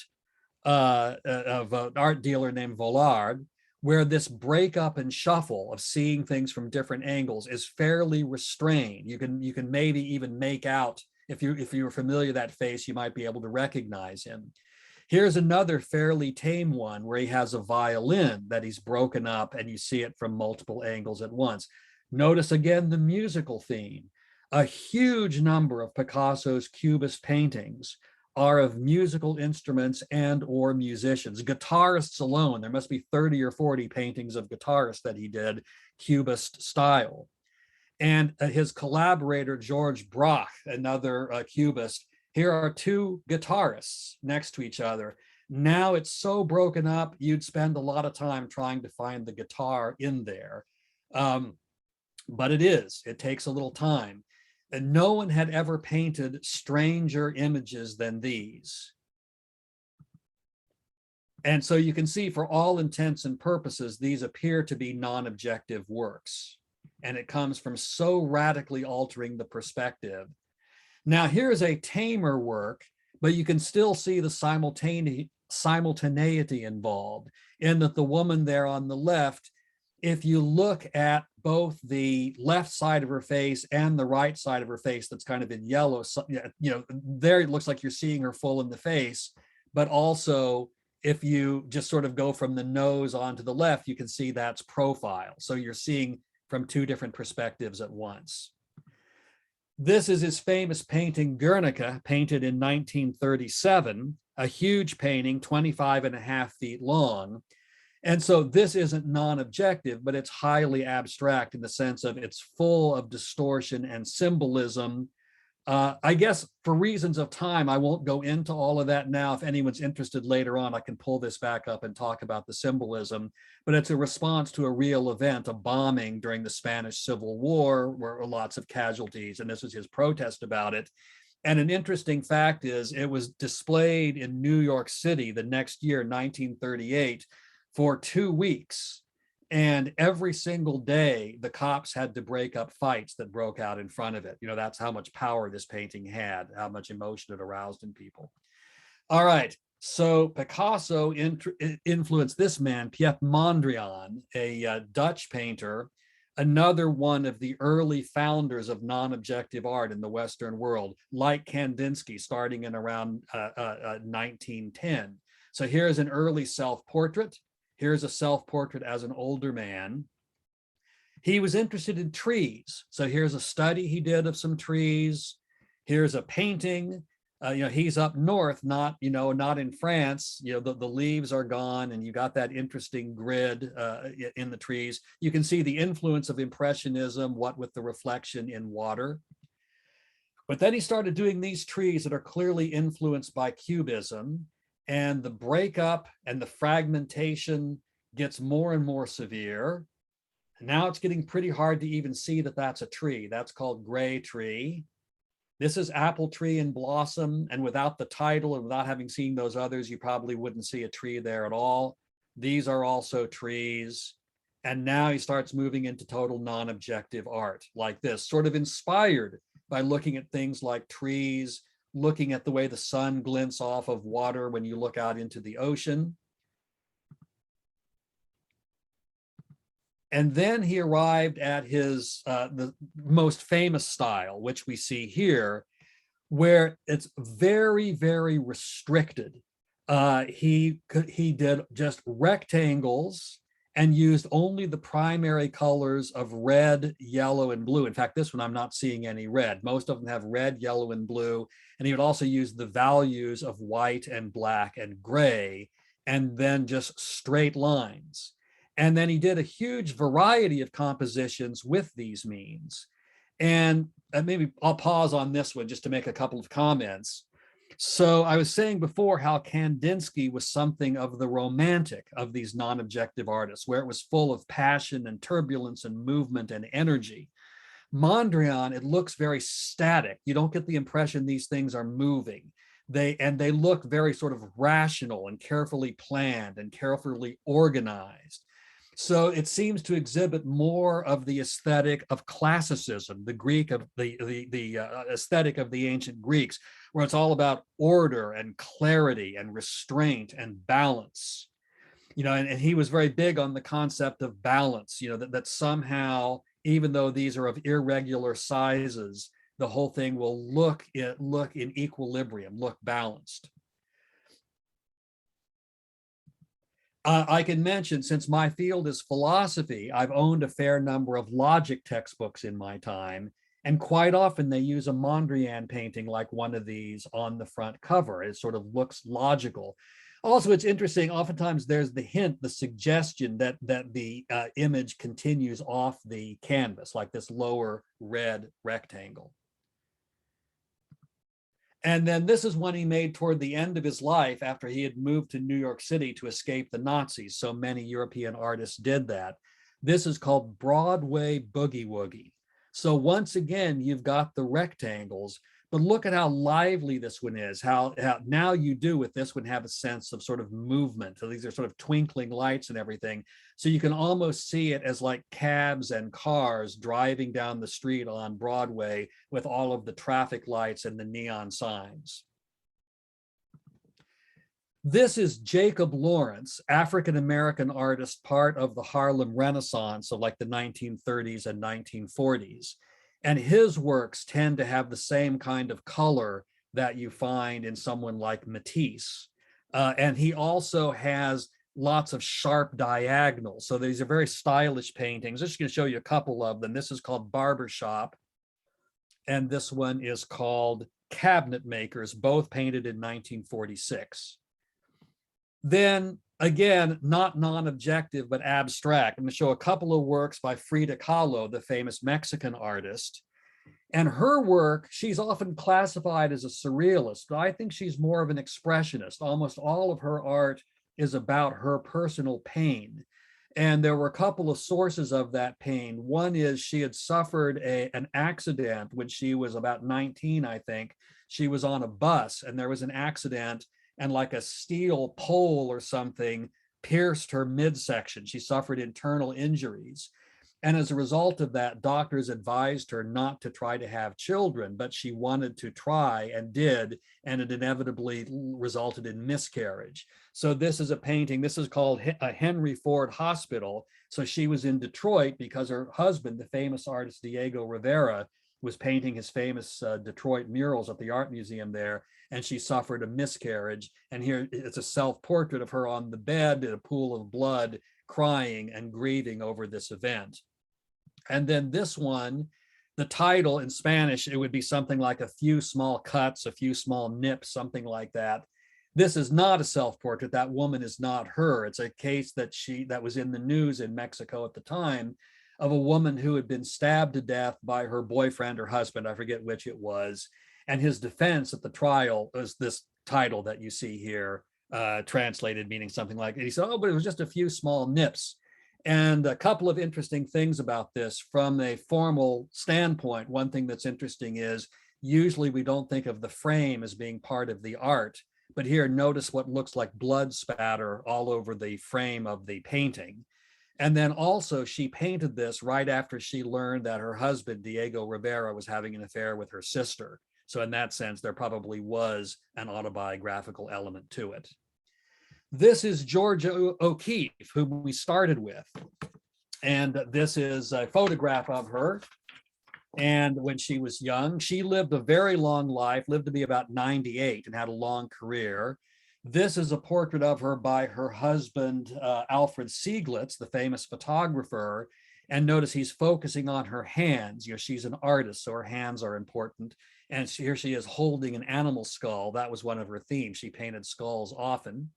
of an art dealer named Vollard, where this breakup and shuffle of seeing things from different angles is fairly restrained. You can maybe even make out, if you were familiar with that face, you might be able to recognize him. Here's another fairly tame one where he has a violin that he's broken up and you see it from multiple angles at once. Notice again the musical theme. A huge number of Picasso's Cubist paintings are of musical instruments and or musicians. Guitarists alone, there must be 30 or 40 paintings of guitarists that he did Cubist style. And his collaborator, George Braque, another Cubist, here are two guitarists next to each other. Now it's so broken up, you'd spend a lot of time trying to find the guitar in there. But it takes a little time. And no one had ever painted stranger images than these. And so you can see, for all intents and purposes, these appear to be non-objective works. And it comes from so radically altering the perspective. Now, here's a tamer work, but you can still see the simultaneity involved, in that the woman there on the left, if you look at both the left side of her face and the right side of her face that's kind of in yellow, there it looks like you're seeing her full in the face, but also if you just sort of go from the nose onto the left, you can see that's profile. So you're seeing from two different perspectives at once. This is his famous painting Guernica, painted in 1937, a huge painting, 25.5 feet long. And so this isn't non-objective, but it's highly abstract in the sense of it's full of distortion and symbolism. I guess for reasons of time, I won't go into all of that now. If anyone's interested later on, I can pull this back up and talk about the symbolism. But it's a response to a real event, a bombing during the Spanish Civil War, where were lots of casualties, and this was his protest about it. And an interesting fact is it was displayed in New York City the next year, 1938, for 2 weeks. And every single day, the cops had to break up fights that broke out in front of it. You know, that's how much power this painting had, how much emotion it aroused in people. All right, so Picasso influenced this man, Piet Mondrian, a Dutch painter, another one of the early founders of non-objective art in the Western world, like Kandinsky, starting in around 1910. So here's an early self-portrait. Here's a self-portrait as an older man. He was interested in trees. So here's a study he did of some trees. Here's a painting. He's up north, not in France. The leaves are gone and you got that interesting grid in the trees. You can see the influence of Impressionism, what with the reflection in water. But then he started doing these trees that are clearly influenced by Cubism. And the breakup and the fragmentation gets more and more severe. Now it's getting pretty hard to even see that that's a tree. That's called gray tree. This is apple tree in blossom. And without the title and without having seen those others, you probably wouldn't see a tree there at all. These are also trees. And now he starts moving into total non-objective art like this, sort of inspired by looking at things like trees, looking at the way the sun glints off of water when you look out into the ocean. And then he arrived at his the most famous style, which we see here, where it's very, very restricted. He did just rectangles and used only the primary colors of red, yellow, and blue. In fact, this one I'm not seeing any red. Most of them have red, yellow, and blue. And he would also use the values of white and black and gray, and then just straight lines. And then he did a huge variety of compositions with these means. And maybe I'll pause on this one just to make a couple of comments. So I was saying before how Kandinsky was something of the romantic of these non-objective artists, where it was full of passion and turbulence and movement and energy. Mondrian, it looks very static. You don't get the impression these things are moving. They look very sort of rational and carefully planned and carefully organized. So it seems to exhibit more of the aesthetic of classicism, the Greek of the aesthetic of the ancient Greeks, where it's all about order and clarity and restraint and balance. And he was very big on the concept of balance, that somehow, even though these are of irregular sizes, the whole thing will look in equilibrium, look balanced. I can mention, since my field is philosophy, I've owned a fair number of logic textbooks in my time, and quite often they use a Mondrian painting like one of these on the front cover. It sort of looks logical. Also, it's interesting, oftentimes there's the hint, the suggestion that the image continues off the canvas, like this lower red rectangle. And then this is one he made toward the end of his life after he had moved to New York City to escape the Nazis. So many European artists did that. This is called Broadway Boogie Woogie. So once again, you've got the rectangles, but look at how lively this one is, how now you do with this one have a sense of sort of movement. So these are sort of twinkling lights and everything. So you can almost see it as like cabs and cars driving down the street on Broadway with all of the traffic lights and the neon signs. This is Jacob Lawrence, African-American artist, part of the Harlem Renaissance of like the 1930s and 1940s. And his works tend to have the same kind of color that you find in someone like Matisse. And he also has lots of sharp diagonals. So these are very stylish paintings. I'm just going to show you a couple of them. This is called Barbershop, and this one is called Cabinet Makers, both painted in 1946. Then again, not non-objective, but abstract. I'm going to show a couple of works by Frida Kahlo, the famous Mexican artist. And her work, she's often classified as a surrealist, but I think she's more of an expressionist. Almost all of her art is about her personal pain. And there were a couple of sources of that pain. One is she had suffered an accident when she was about 19, I think. She was on a bus and there was an accident, and like a steel pole or something pierced her midsection. She suffered internal injuries. And as a result of that, doctors advised her not to try to have children, but she wanted to try and did, and it inevitably resulted in miscarriage. So this is a painting, this is called a Henry Ford Hospital. So she was in Detroit because her husband, the famous artist Diego Rivera, was painting his famous Detroit murals at the art museum there, and she suffered a miscarriage. And here it's a self-portrait of her on the bed in a pool of blood, crying and grieving over this event. And then this one, the title in Spanish, it would be something like a few small cuts, a few small nips, something like that. This is not a self-portrait. That woman is not her. It's a case that was in the news in Mexico at the time, of a woman who had been stabbed to death by her boyfriend or husband, I forget which it was. And his defense at the trial was this title that you see here, translated meaning something like, he said, oh, but it was just a few small nips. And a couple of interesting things about this from a formal standpoint. One thing that's interesting is usually we don't think of the frame as being part of the art, but here notice what looks like blood spatter all over the frame of the painting. And then also she painted this right after she learned that her husband, Diego Rivera, was having an affair with her sister. So in that sense, there probably was an autobiographical element to it. This is Georgia O'Keeffe, whom we started with. And this is a photograph of her. And when she was young, she lived a very long life, lived to be about 98 and had a long career. This is a portrait of her by her husband, Alfred Sieglitz, the famous photographer. And notice he's focusing on her hands. You know, she's an artist, so her hands are important. And here she is holding an animal skull. That was one of her themes. She painted skulls often.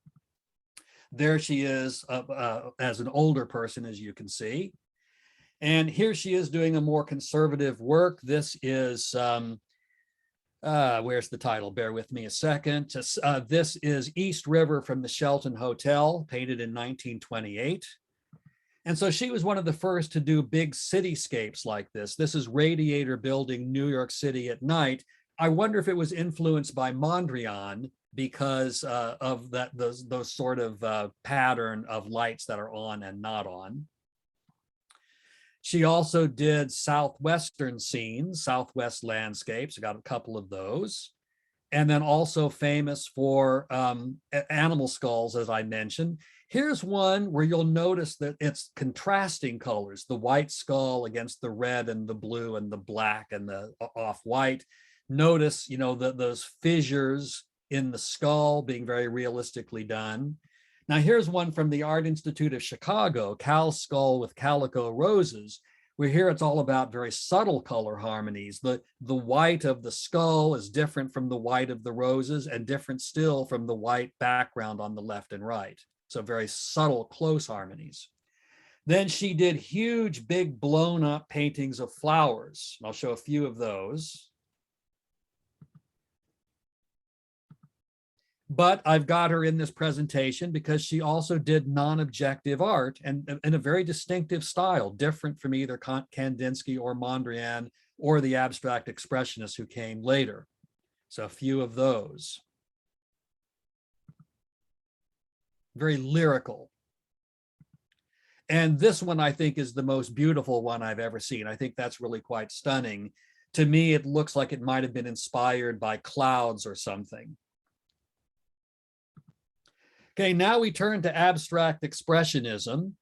There she is as an older person, as you can see. And here she is doing a more conservative work. This is, where's the title? Bear with me a second. This is East River from the Shelton Hotel, painted in 1928. And so she was one of the first to do big cityscapes like this. This is Radiator Building, New York City at night. I wonder if it was influenced by Mondrian, because of those sort of pattern of lights that are on and not on. She also did southwestern scenes, southwest landscapes. I got a couple of those. And then also famous for animal skulls, as I mentioned. Here's one where you'll notice that it's contrasting colors, the white skull against the red and the blue and the black and the off-white. Notice, you know, those fissures in the skull being very realistically done. Now here's one from the Art Institute of Chicago, Cal's Skull with Calico Roses, where here it's all about very subtle color harmonies. The white of the skull is different from the white of the roses and different still from the white background on the left and right. So very subtle, close harmonies. Then she did huge, big blown up paintings of flowers. I'll show a few of those. But I've got her in this presentation because she also did non-objective art and in a very distinctive style, different from either Kandinsky or Mondrian or the abstract expressionists who came later. So a few of those. Very lyrical. And this one I think is the most beautiful one I've ever seen. I think that's really quite stunning. To me, it looks like it might have been inspired by clouds or something. Okay, now we turn to abstract expressionism.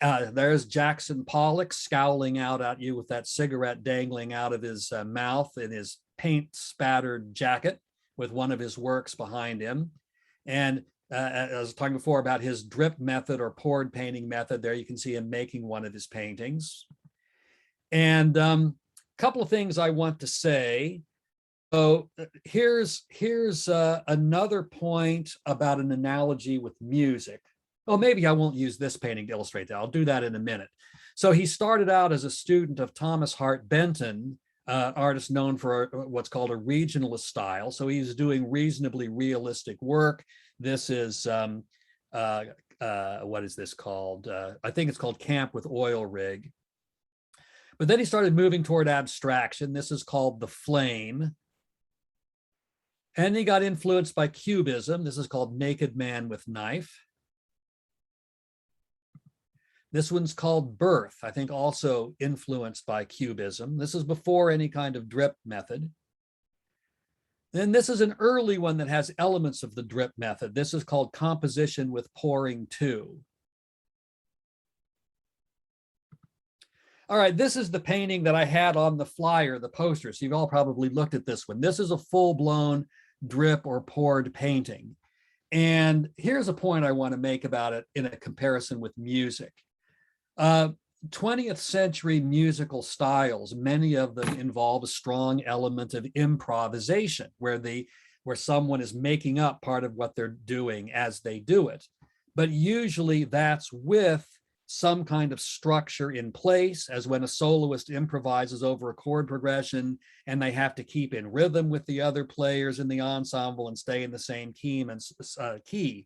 There's Jackson Pollock scowling out at you with that cigarette dangling out of his mouth in his paint-spattered jacket with one of his works behind him. And I was talking before about his drip method or poured painting method. There you can see him making one of his paintings. And a couple of things I want to say. So here's another point about an analogy with music. Oh, maybe I won't use this painting to illustrate that. I'll do that in a minute. So he started out as a student of Thomas Hart Benton, artist known for what's called a regionalist style. So he's doing reasonably realistic work. This is, what is this called? I think it's called Camp with Oil Rig. But then he started moving toward abstraction. This is called The Flame. And he got influenced by Cubism. This is called Naked Man with Knife. This one's called Birth, I think also influenced by Cubism. This is before any kind of drip method. Then this is an early one that has elements of the drip method. This is called Composition with Pouring Two. All right, this is the painting that I had on the flyer, the poster. So you've all probably looked at this one. This is a full-blown drip or poured painting. And here's a point I want to make about it in a comparison with music. 20th century musical styles, many of them involve a strong element of improvisation, where someone is making up part of what they're doing as they do it. But usually that's with some kind of structure in place, as when a soloist improvises over a chord progression and they have to keep in rhythm with the other players in the ensemble and stay in the same key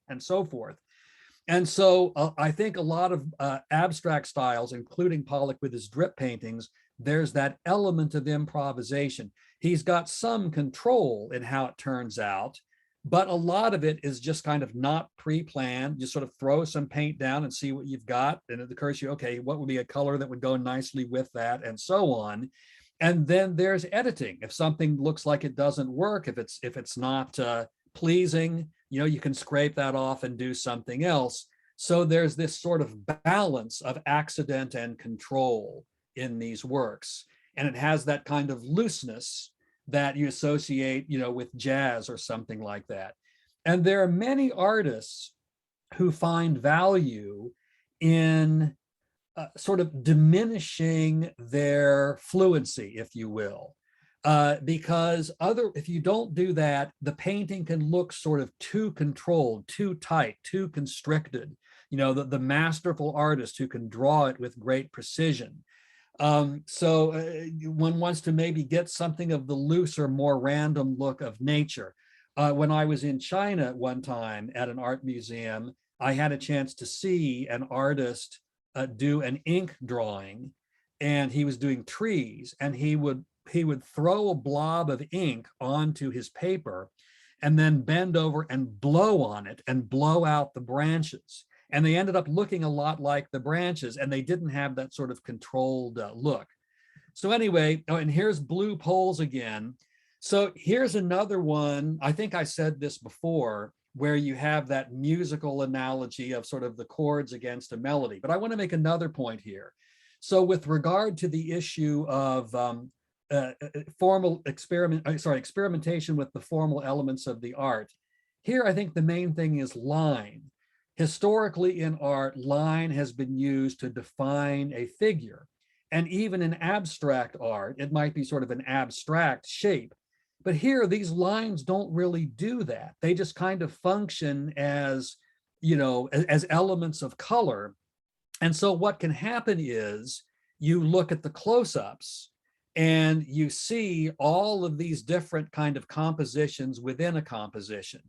and so forth. And so I think a lot of abstract styles, including Pollock with his drip paintings, there's that element of improvisation. He's got some control in how it turns out, but a lot of it is just kind of not pre-planned. You sort of throw some paint down and see what you've got. And it occurs to you, okay, what would be a color that would go nicely with that, and so on. And then there's editing. If something looks like it doesn't work, if it's not pleasing, you can scrape that off and do something else. So there's this sort of balance of accident and control in these works. And it has that kind of looseness that you associate, with jazz or something like that. And there are many artists who find value in sort of diminishing their fluency, if you will. Because if you don't do that, the painting can look sort of too controlled, too tight, too constricted. The masterful artist who can draw it with great precision. So one wants to maybe get something of the looser, more random look of nature. When I was in China one time at an art museum, I had a chance to see an artist do an ink drawing, and he was doing trees, and he would throw a blob of ink onto his paper and then bend over and blow on it and blow out the branches. And they ended up looking a lot like the branches, and they didn't have that sort of controlled look. So anyway, and here's Blue Poles again. So here's another one, I think I said this before, where you have that musical analogy of sort of the chords against a melody. But I want to make another point here. So with regard to the issue of experimentation with the formal elements of the art, here I think the main thing is line. Historically in art, line has been used to define a figure. And even in abstract art, it might be sort of an abstract shape. But here, these lines don't really do that. They just kind of function as, as elements of color. And so what can happen is you look at the close-ups and you see all of these different kind of compositions within a composition.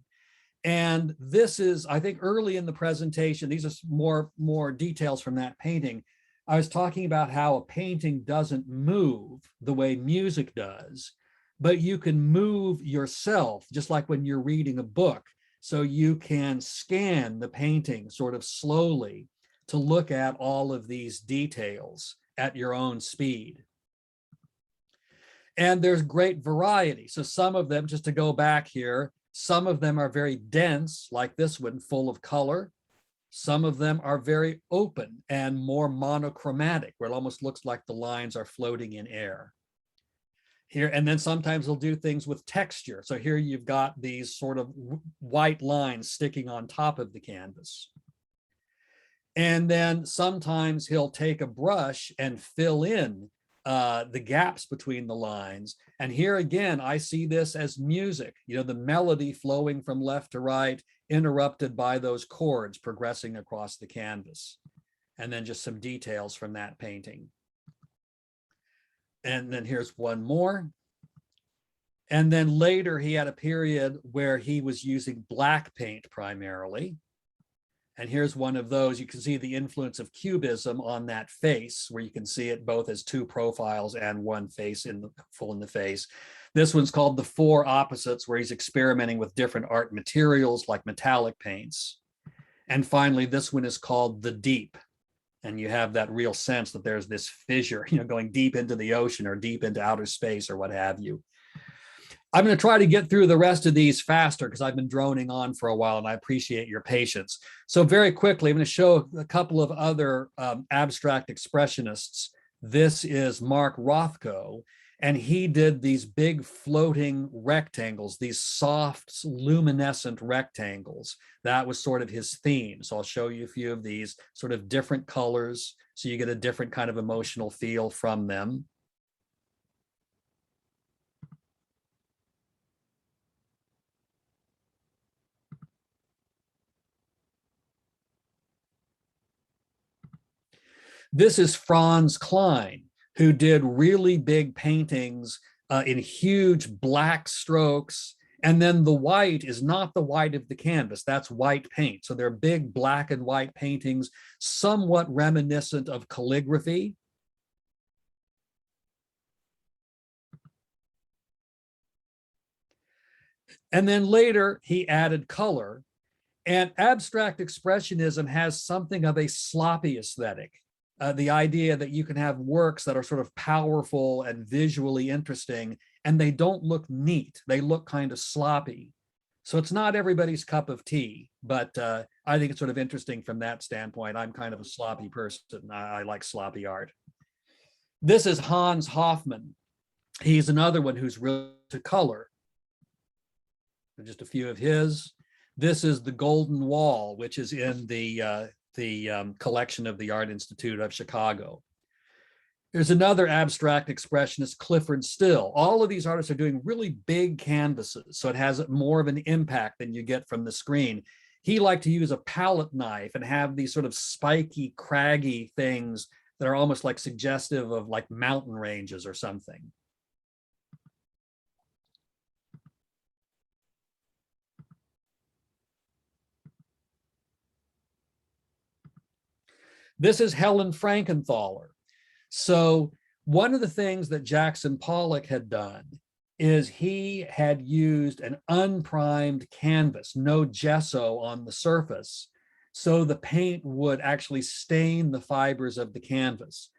And this is, I think, early in the presentation, these are more details from that painting. I was talking about how a painting doesn't move the way music does, but you can move yourself, just like when you're reading a book. So you can scan the painting sort of slowly to look at all of these details at your own speed. And there's great variety. So some of them, just to go back here, some of them are very dense, like this one, full of color. Some of them are very open and more monochromatic, where it almost looks like the lines are floating in air. Here, and then sometimes they'll do things with texture. So here you've got these sort of white lines sticking on top of the canvas. And then sometimes he'll take a brush and fill in the gaps between the lines. And here again, I see this as music, the melody flowing from left to right, interrupted by those chords progressing across the canvas. And then just some details from that painting. And then here's one more. And then later he had a period where he was using black paint primarily. And here's one of those. You can see the influence of Cubism on that face, where you can see it both as two profiles and one face full in the face. This one's called The Four Opposites, where he's experimenting with different art materials like metallic paints. And finally, this one is called The Deep. And you have that real sense that there's this fissure, going deep into the ocean or deep into outer space or what have you. I'm going to try to get through the rest of these faster because I've been droning on for a while and I appreciate your patience. So very quickly, I'm going to show a couple of other abstract expressionists. This is Mark Rothko, and he did these big floating rectangles, these soft luminescent rectangles. That was sort of his theme. So I'll show you a few of these sort of different colors so you get a different kind of emotional feel from them. This is Franz Klein, who did really big paintings in huge black strokes. And then the white is not the white of the canvas, that's white paint. So they're big black and white paintings, somewhat reminiscent of calligraphy. And then later he added color. And abstract expressionism has something of a sloppy aesthetic. The idea that you can have works that are sort of powerful and visually interesting, and they don't look neat. They look kind of sloppy. So it's not everybody's cup of tea, but I think it's sort of interesting from that standpoint. I'm kind of a sloppy person. I like sloppy art. This is Hans Hofmann. He's another one who's really to color. Just a few of his. This is The Golden Wall, which is in the collection of the Art Institute of Chicago. There's another abstract expressionist, Clifford Still. All of these artists are doing really big canvases, so it has more of an impact than you get from the screen. He liked to use a palette knife and have these sort of spiky, craggy things that are almost like suggestive of like mountain ranges or something. This is Helen Frankenthaler. So one of the things that Jackson Pollock had done is he had used an unprimed canvas, no gesso on the surface, so the paint would actually stain the fibers of the canvas.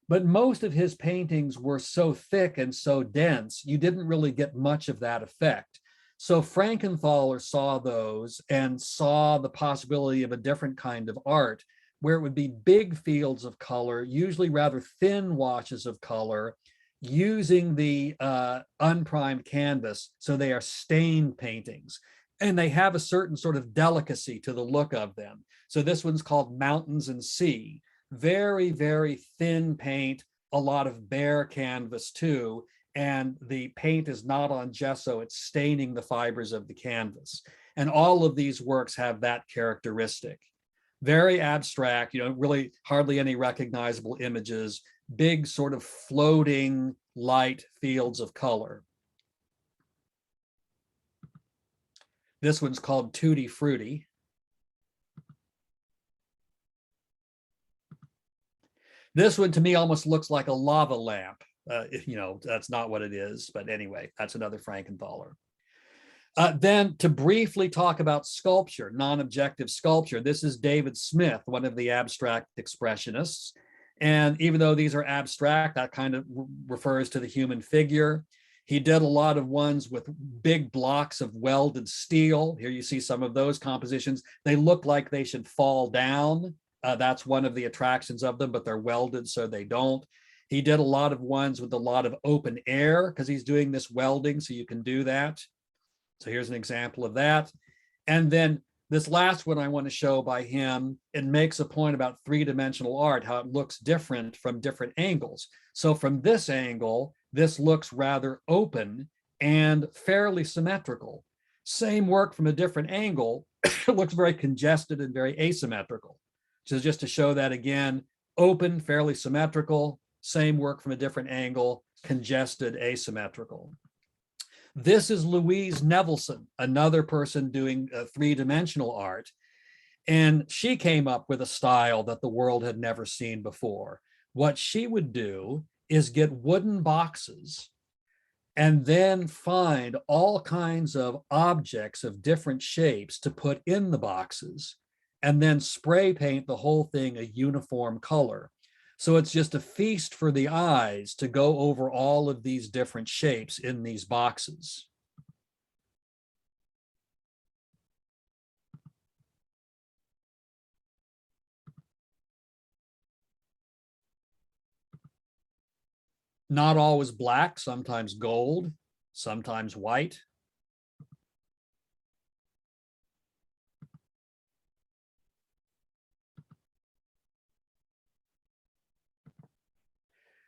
But most of his paintings were so thick and so dense, you didn't really get much of that effect. So Frankenthaler saw those and saw the possibility of a different kind of art, where it would be big fields of color, usually rather thin washes of color, using the unprimed canvas, so they are stained paintings. And they have a certain sort of delicacy to the look of them. So this one's called Mountains and Sea. Very, very thin paint, a lot of bare canvas too, and the paint is not on gesso, it's staining the fibers of the canvas. And all of these works have that characteristic. Very abstract, really hardly any recognizable images, big sort of floating light fields of color. This one's called Tutti Frutti. This one to me almost looks like a lava lamp. That's not what it is, but anyway, that's another Frankenthaler. Then to briefly talk about sculpture, non-objective sculpture, this is David Smith, one of the abstract expressionists. And even though these are abstract, that kind of refers to the human figure. He did a lot of ones with big blocks of welded steel. Here you see some of those compositions. They look like they should fall down. That's one of the attractions of them, but they're welded so they don't. He did a lot of ones with a lot of open air because he's doing this welding, so you can do that. So here's an example of that. And then this last one I want to show by him, it makes a point about three-dimensional art, how it looks different from different angles. So from this angle, this looks rather open and fairly symmetrical. Same work from a different angle, it looks very congested and very asymmetrical. So just to show that again, open, fairly symmetrical, same work from a different angle, congested, asymmetrical. This is Louise Nevelson, another person doing three-dimensional art. And she came up with a style that the world had never seen before. What she would do is get wooden boxes and then find all kinds of objects of different shapes to put in the boxes, and then spray paint the whole thing a uniform color. So it's just a feast for the eyes to go over all of these different shapes in these boxes. Not always black, sometimes gold, sometimes white.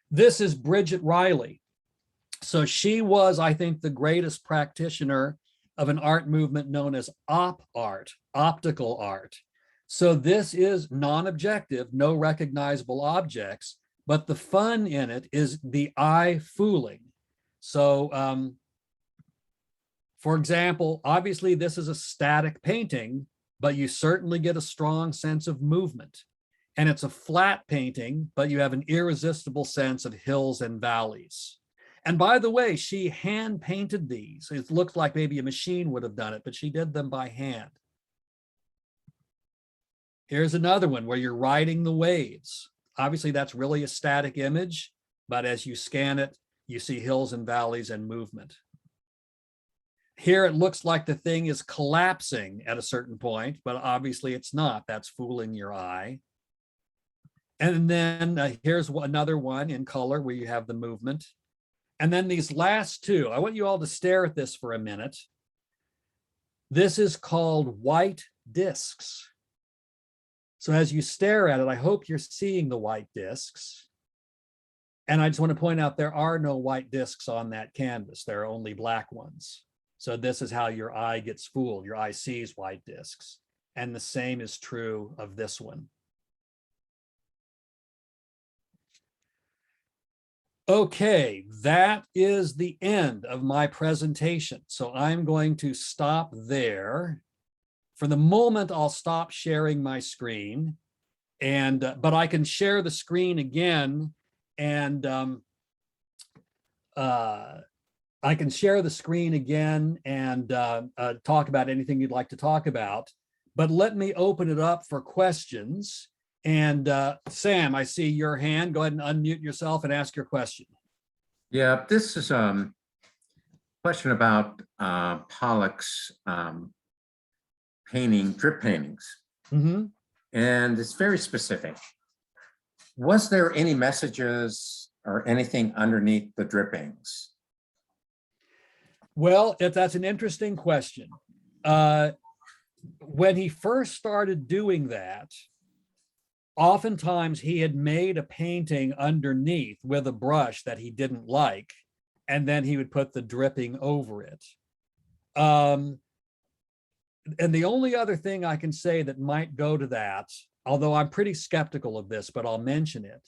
This is Bridget Riley. So she was, I think, the greatest practitioner of an art movement known as op art, optical art. So this is non-objective, no recognizable objects, but the fun in it is the eye fooling. So for example, obviously this is a static painting, but you certainly get a strong sense of movement. And it's a flat painting, but you have an irresistible sense of hills and valleys. And by the way, she hand painted these. It looks like maybe a machine would have done it, but she did them by hand. Here's another one where you're riding the waves. Obviously, that's really a static image, but as you scan it, you see hills and valleys and movement. Here, it looks like the thing is collapsing at a certain point, but obviously it's not. That's fooling your eye. And then here's another one in color where you have the movement. And then these last two, I want you all to stare at this for a minute. This is called white discs. So as you stare at it, I hope you're seeing the white discs. And I just want to point out there are no white discs on that canvas. There are only black ones. So this is how your eye gets fooled. Your eye sees white discs. And the same is true of this one. Okay, that is the end of my presentation. So I'm going to stop there. For the moment, I'll stop sharing my screen, and but I can share the screen again, and I can share the screen again and talk about anything you'd like to talk about. But let me open it up for questions. And Sam, I see your hand. Go ahead and unmute yourself and ask your question. Yeah, this is a question about Pollock's painting, drip paintings. Mm-hmm. And it's very specific. Was there any messages or anything underneath the drippings? Well, that's an interesting question. When he first started doing that, oftentimes he had made a painting underneath with a brush that he didn't like, and then he would put the dripping over it. And the only other thing I can say that might go to that, although I'm pretty skeptical of this, but I'll mention it.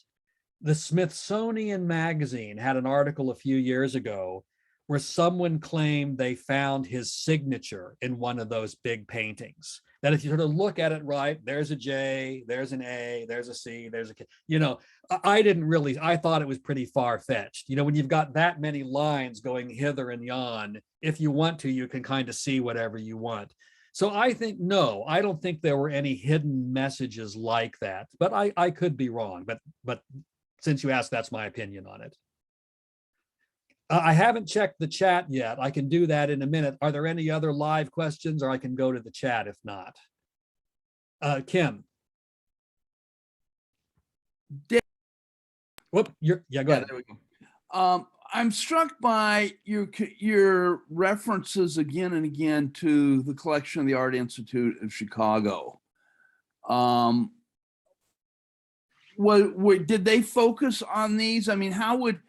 The Smithsonian Magazine had an article a few years ago where someone claimed they found his signature in one of those big paintings. That if you sort of look at it right, there's a J, there's an A, there's a C, there's a K. You know, I thought it was pretty far-fetched. You know, when you've got that many lines going hither and yon, if you want to, you can kind of see whatever you want. So I think, no, I don't think there were any hidden messages like that, but I could be wrong. But since you asked, that's my opinion on it. I haven't checked the chat yet. I can do that in a minute. Are there any other live questions, or I can go to the chat if not? Kim. Whoop, yeah, go ahead. There we go. I'm struck by your references again and again to the collection of the Art Institute of Chicago. Did they focus on these? I mean, how would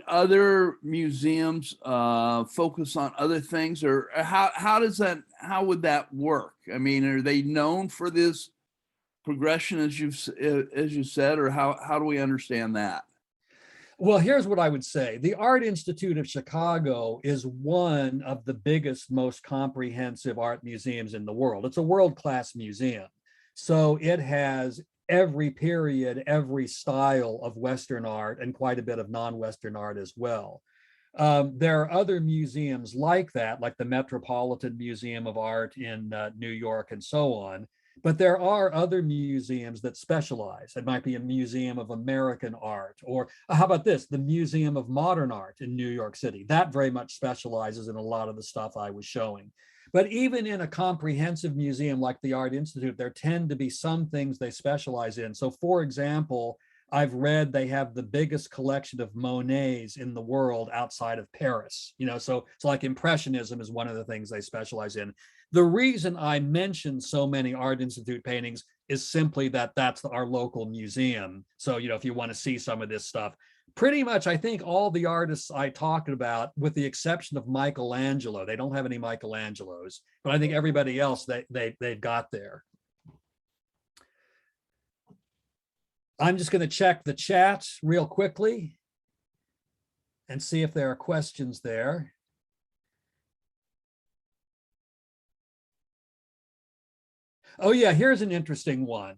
other museums focus on other things, or how would that work? I mean, are they known for this progression as you said, or how do we understand that? Well, here's what I would say. The Art Institute of Chicago is one of the biggest, most comprehensive art museums in the world. It's a world-class museum. So it has every period, every style of Western art and quite a bit of non-Western art as well. There are other museums like that, like the Metropolitan Museum of Art in New York and so on. But there are other museums that specialize. It might be a Museum of American Art, or how about this, the Museum of Modern Art in New York City. That very much specializes in a lot of the stuff I was showing. But even in a comprehensive museum like the Art Institute, there tend to be some things they specialize in. So for example, I've read they have the biggest collection of Monets in the world outside of Paris. So like Impressionism is one of the things they specialize in. The reason I mentioned so many Art Institute paintings is simply that that's our local museum. So, if you want to see some of this stuff, pretty much, I think all the artists I talked about, with the exception of Michelangelo, they don't have any Michelangelos, but I think everybody else they've got there. I'm just going to check the chat real quickly and see if there are questions there. Oh yeah, here's an interesting one.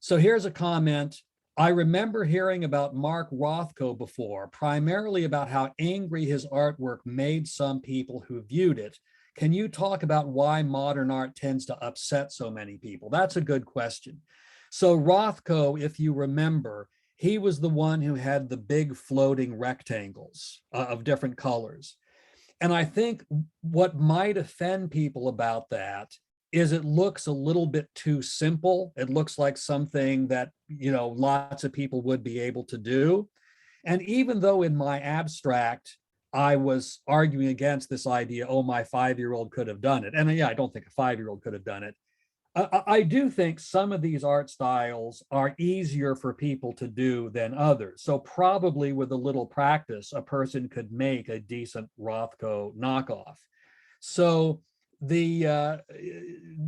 So here's a comment. I remember hearing about Mark Rothko before, primarily about how angry his artwork made some people who viewed it. Can you talk about why modern art tends to upset so many people? That's a good question. So Rothko, if you remember, he was the one who had the big floating rectangles of different colors. And I think what might offend people about that is it looks a little bit too simple. It looks like something that, lots of people would be able to do. And even though in my abstract, I was arguing against this idea, oh, my 5-year-old could have done it. And yeah, I don't think a 5-year-old could have done it. I do think some of these art styles are easier for people to do than others. So probably with a little practice, a person could make a decent Rothko knockoff. So the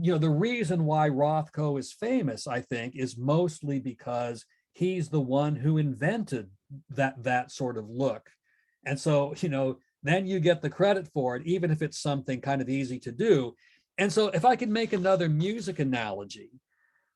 reason why Rothko is famous, I think, is mostly because he's the one who invented that sort of look. And so, then you get the credit for it, even if it's something kind of easy to do. And so if I can make another music analogy,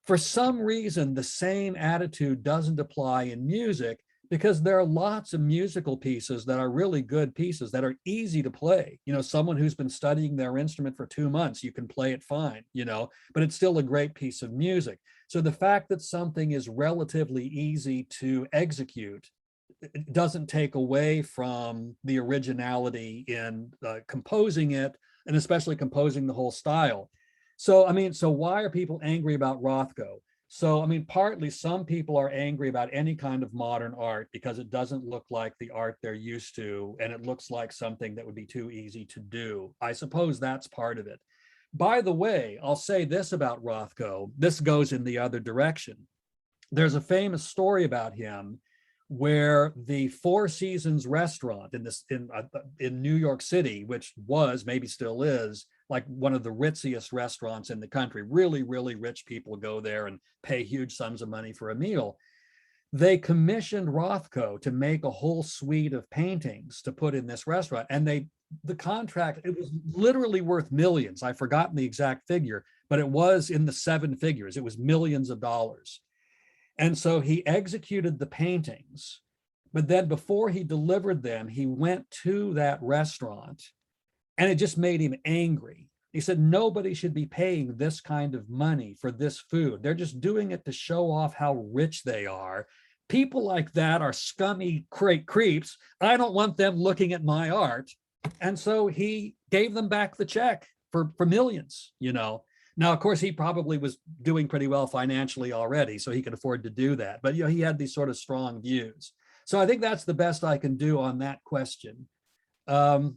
for some reason, the same attitude doesn't apply in music, because there are lots of musical pieces that are really good pieces that are easy to play. Someone who's been studying their instrument for 2 months, you can play it fine, but it's still a great piece of music. So the fact that something is relatively easy to execute doesn't take away from the originality in composing it, and especially composing the whole style. So why are people angry about Rothko? So, partly some people are angry about any kind of modern art because it doesn't look like the art they're used to, and it looks like something that would be too easy to do. I suppose that's part of it. By the way, I'll say this about Rothko. This goes in the other direction. There's a famous story about him where the Four Seasons restaurant in New York City, which was, maybe still is, like one of the ritziest restaurants in the country, really, really rich people go there and pay huge sums of money for a meal. They commissioned Rothko to make a whole suite of paintings to put in this restaurant. And the contract, it was literally worth millions. I've forgotten the exact figure, but it was in the 7 figures. It was millions of dollars. And so he executed the paintings, but then before he delivered them, he went to that restaurant, and it just made him angry. He said, nobody should be paying this kind of money for this food. They're just doing it to show off how rich they are. People like that are scummy creeps. I don't want them looking at my art. And so he gave them back the check for millions, Now, of course, he probably was doing pretty well financially already, so he could afford to do that. But, he had these sort of strong views. So I think that's the best I can do on that question. Let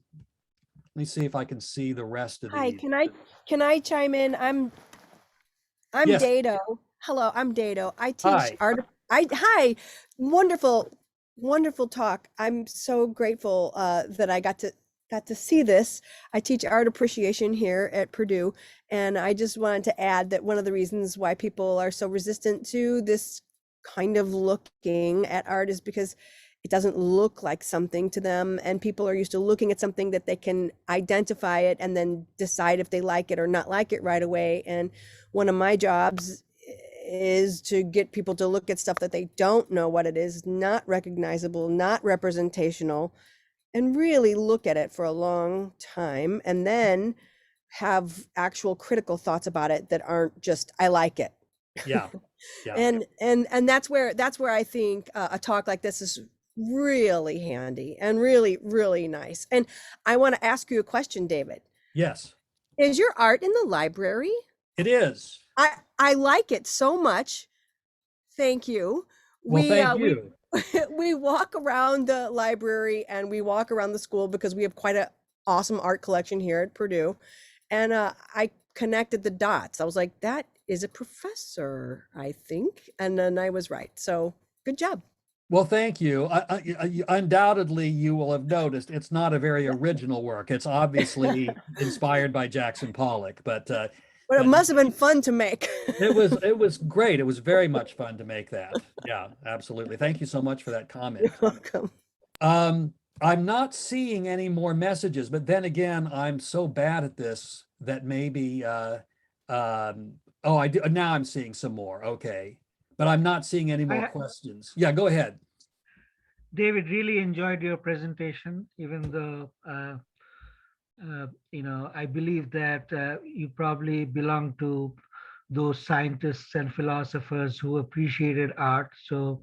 me see if I can see the rest of Hi, these. can I chime in? I'm Yes. Dado. Hello, I'm Dado. I teach Hi. art. Hi, wonderful talk. I'm so grateful that I got to got to see this. I teach art appreciation here at Purdue, and I just wanted to add that one of the reasons why people are so resistant to this kind of looking at art is because it doesn't look like something to them, and people are used to looking at something that they can identify it and then decide if they like it or not like it right away. And one of my jobs is to get people to look at stuff that they don't know what it is, not recognizable, not representational, and really look at it for a long time, and then have actual critical thoughts about it that aren't just I like it. Yeah. Yeah. And that's where I think a talk like this is really handy and really, really nice. And I want to ask you a question, David. Yes, Is your art in the library? it is. I like it so much. Thank you. Well, thank you. We walk around the library and we walk around the school because we have quite an awesome art collection here at Purdue. And I connected the dots. I was like, that is a professor, I think. And then I was right. So good job. Well, thank you. Undoubtedly, you will have noticed it's not a very original work. It's obviously inspired by Jackson Pollock, but But it must have been fun to make. it was great. It was very much fun to make that. Yeah, absolutely. Thank you so much for that comment. You're welcome. I'm not seeing any more messages, but then again, I'm so bad at this that maybe oh, I do now. I'm seeing some more. Okay, but I'm not seeing any more questions. Yeah, go ahead. David, really enjoyed your presentation, even though I believe that you probably belong to those scientists and philosophers who appreciated art. So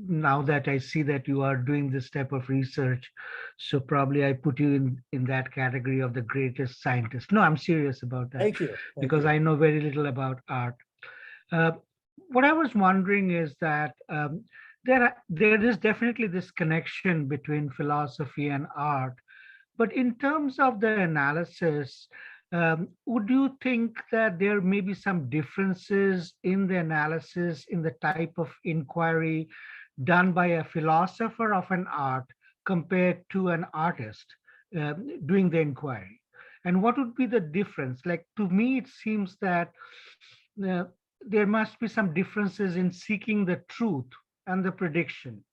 now that I see that you are doing this type of research, so probably I put you in that category of the greatest scientist. No, I'm serious about that. Thank you. Because I know very little about art. What I was wondering is that there is definitely this connection between philosophy and art. But in terms of the analysis, would you think that there may be some differences in the analysis, in the type of inquiry done by a philosopher of an art compared to an artist doing the inquiry? And what would be the difference? Like, to me, it seems that there must be some differences in seeking the truth and the prediction.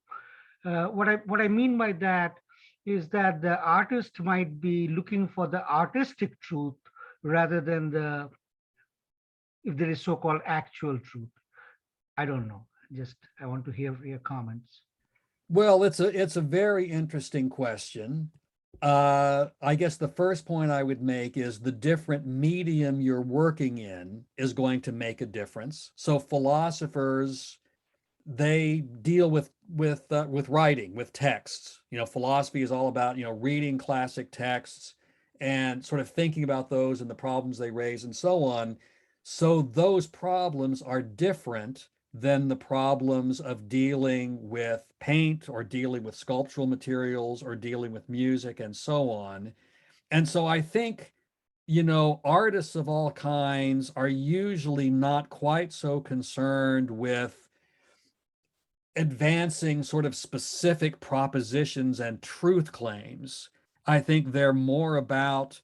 What I mean by that is that the artist might be looking for the artistic truth rather than if there is so-called actual truth. I don't know. I want to hear your comments. Well, it's a very interesting question. I guess the first point I would make is the different medium you're working in is going to make a difference. So philosophers, they deal with writing, with texts. Philosophy is all about reading classic texts and sort of thinking about those and the problems they raise and so on. So those problems are different than the problems of dealing with paint or dealing with sculptural materials or dealing with music and so on. And so I think, artists of all kinds are usually not quite so concerned with advancing sort of specific propositions and truth claims. I think they're more about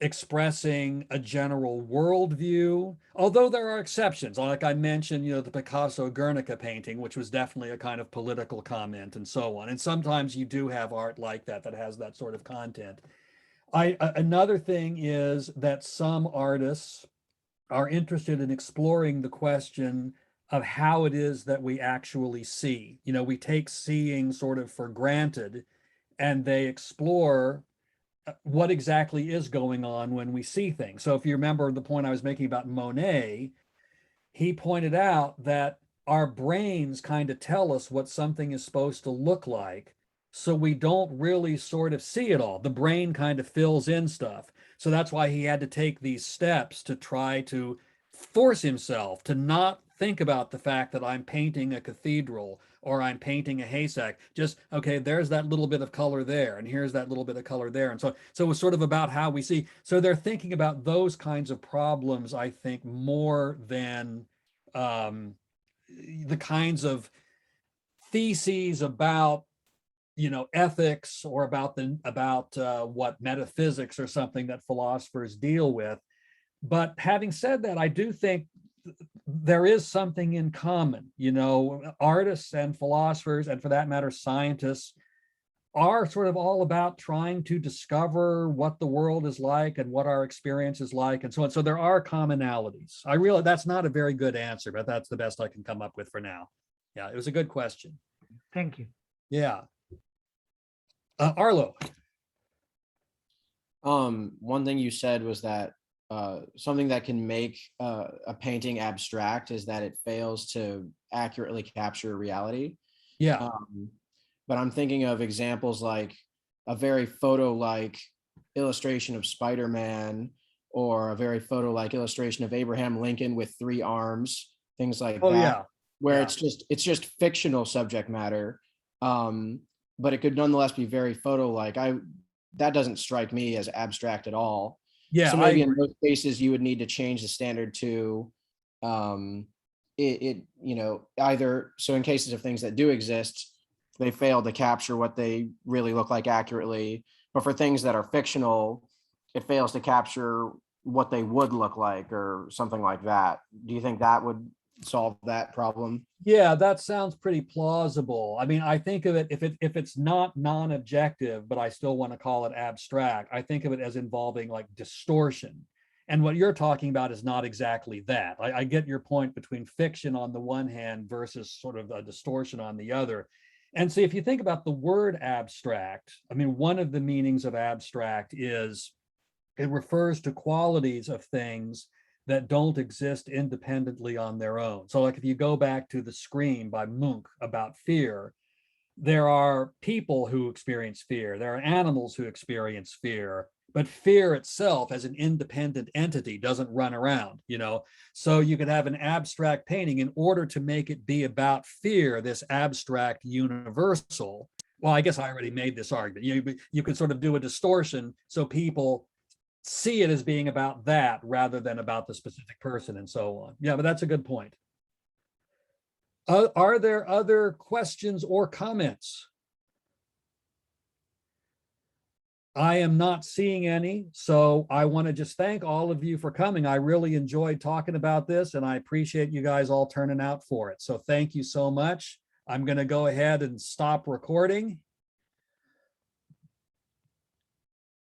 expressing a general worldview, although there are exceptions. Like I mentioned, the Picasso Guernica painting, which was definitely a kind of political comment and so on. And sometimes you do have art like that has that sort of content. Another thing is that some artists are interested in exploring the question of how it is that we actually see. We take seeing sort of for granted, and they explore what exactly is going on when we see things. So if you remember the point I was making about Monet, he pointed out that our brains kind of tell us what something is supposed to look like, so we don't really sort of see it all. The brain kind of fills in stuff. So that's why he had to take these steps to try to force himself to not think about the fact that I'm painting a cathedral or I'm painting a haystack. Just, okay, there's that little bit of color there, and here's that little bit of color there. And so it was sort of about how we see. So they're thinking about those kinds of problems, I think, more than the kinds of theses about, ethics or about what metaphysics or something that philosophers deal with. But having said that, I do think there is something in common. Artists and philosophers, and for that matter, scientists, are sort of all about trying to discover what the world is like and what our experience is like and so on. So there are commonalities. I realize that's not a very good answer, but that's the best I can come up with for now. Yeah, it was a good question. Thank you. Yeah. Arlo. One thing you said was that something that can make a painting abstract is that it fails to accurately capture reality. Yeah. But I'm thinking of examples like a very photo-like illustration of Spider-Man, or a very photo-like illustration of Abraham Lincoln with 3 arms, things like Oh, that, yeah. where Yeah. it's just fictional subject matter, but it could nonetheless be very photo-like. That doesn't strike me as abstract at all. Yeah. So maybe in those cases you would need to change the standard to either, so in cases of things that do exist, they fail to capture what they really look like accurately, but for things that are fictional, it fails to capture what they would look like or something like that. Do you think that would solve that problem? Yeah, that sounds pretty plausible. I mean, I think of it, if it's not non-objective, but I still want to call it abstract, I think of it as involving like distortion. And what you're talking about is not exactly that. I get your point between fiction on the one hand versus sort of a distortion on the other. And so if you think about the word abstract, I mean, one of the meanings of abstract is it refers to qualities of things that don't exist independently on their own. So like if you go back to The Scream by Munch about fear, there are people who experience fear, there are animals who experience fear, but fear itself as an independent entity doesn't run around, So you could have an abstract painting in order to make it be about fear, this abstract universal. Well, I guess I already made this argument. You could sort of do a distortion so people see it as being about that rather than about the specific person and so on. Yeah, but that's a good point. Are there other questions or comments? I am not seeing any, so I want to just thank all of you for coming. I really enjoyed talking about this, and I appreciate you guys all turning out for it. So thank you so much. I'm going to go ahead and stop recording,